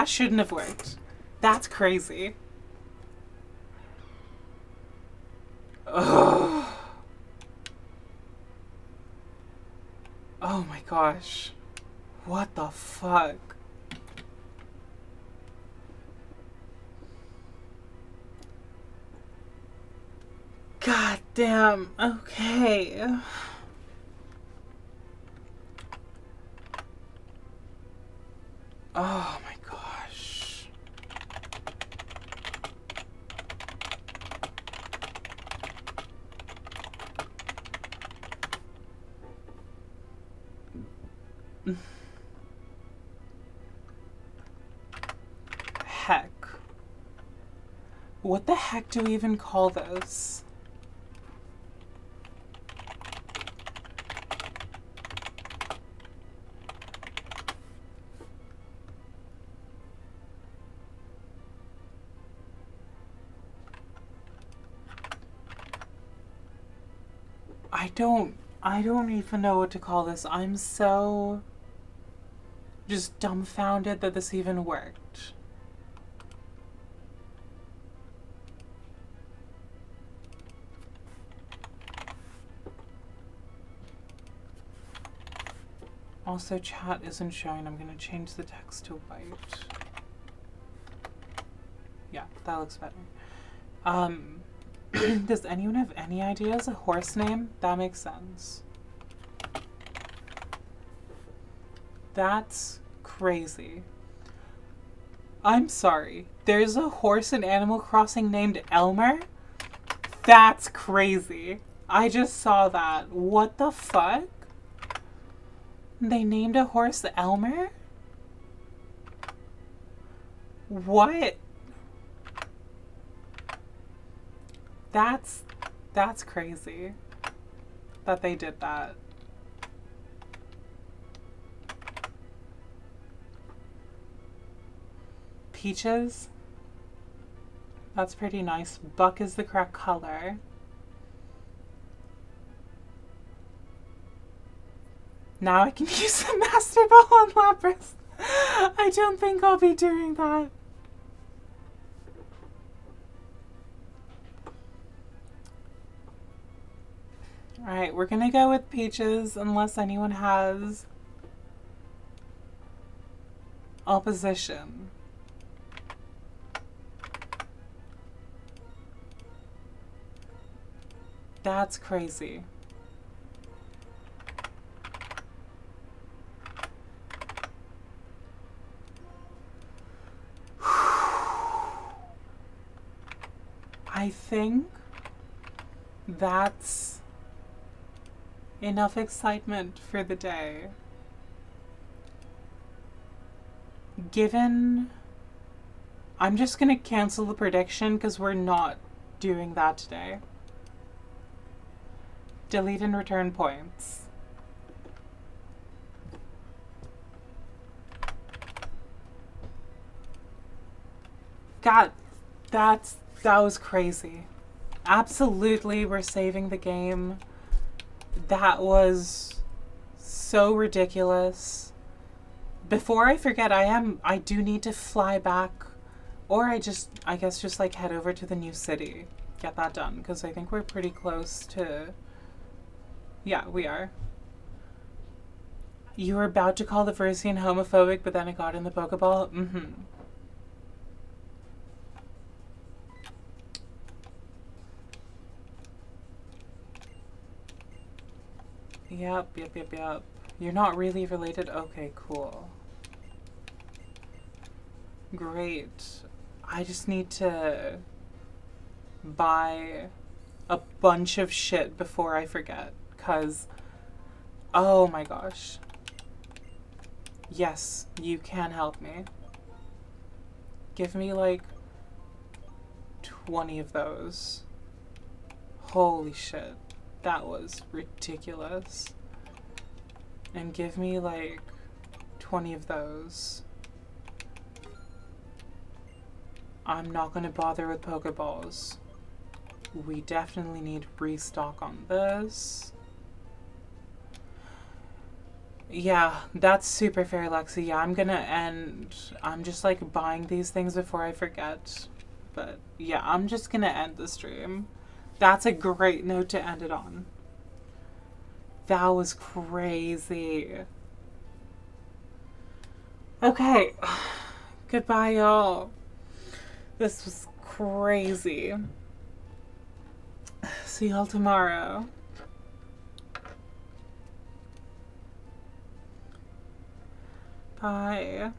shouldn't have worked. That's crazy. Ugh. Oh my gosh. What the fuck? God damn. Okay. Oh my gosh. Heck. What the heck do we even call this? I don't even know what to call this. I'm so just dumbfounded that this even worked. Also, chat isn't showing. I'm gonna change the text to white. Yeah, that looks better. Does anyone have any ideas? A horse name? That makes sense. That's crazy. I'm sorry. There's a horse in Animal Crossing named Elmer? That's crazy. I just saw that. What the fuck? They named a horse Elmer? What? That's crazy that they did that. Peaches? That's pretty nice. Buck is the correct color. Now I can use the Master Ball on Lapras. I don't think I'll be doing that. Alright, we're gonna go with Peaches unless anyone has opposition. That's crazy. I think that's enough excitement for the day. Given... I'm just gonna cancel the prediction because we're not doing that today. Delete and return points. God, that was crazy. Absolutely, we're saving the game. That was so ridiculous. Before I forget, I do need to fly back, or I guess just like head over to the new city. Get that done, because I think we're pretty close to... Yeah, we are. You were about to call the Virizion homophobic, but then it got in the Pokeball? Mm-hmm. Yep. You're not really related? Okay, cool. Great. I just need to buy a bunch of shit before I forget, because, oh my gosh. Yes, you can help me. Give me like 20 of those. Holy shit. That was ridiculous. And give me like 20 of those. I'm not gonna bother with Pokeballs. We definitely need restock on this. Yeah, that's super fair, Lexi. Yeah, I'm gonna end. I'm just like buying these things before I forget. But yeah, I'm just gonna end the stream. That's a great note to end it on. That was crazy. Okay. Goodbye, y'all. This was crazy. See y'all tomorrow. Bye.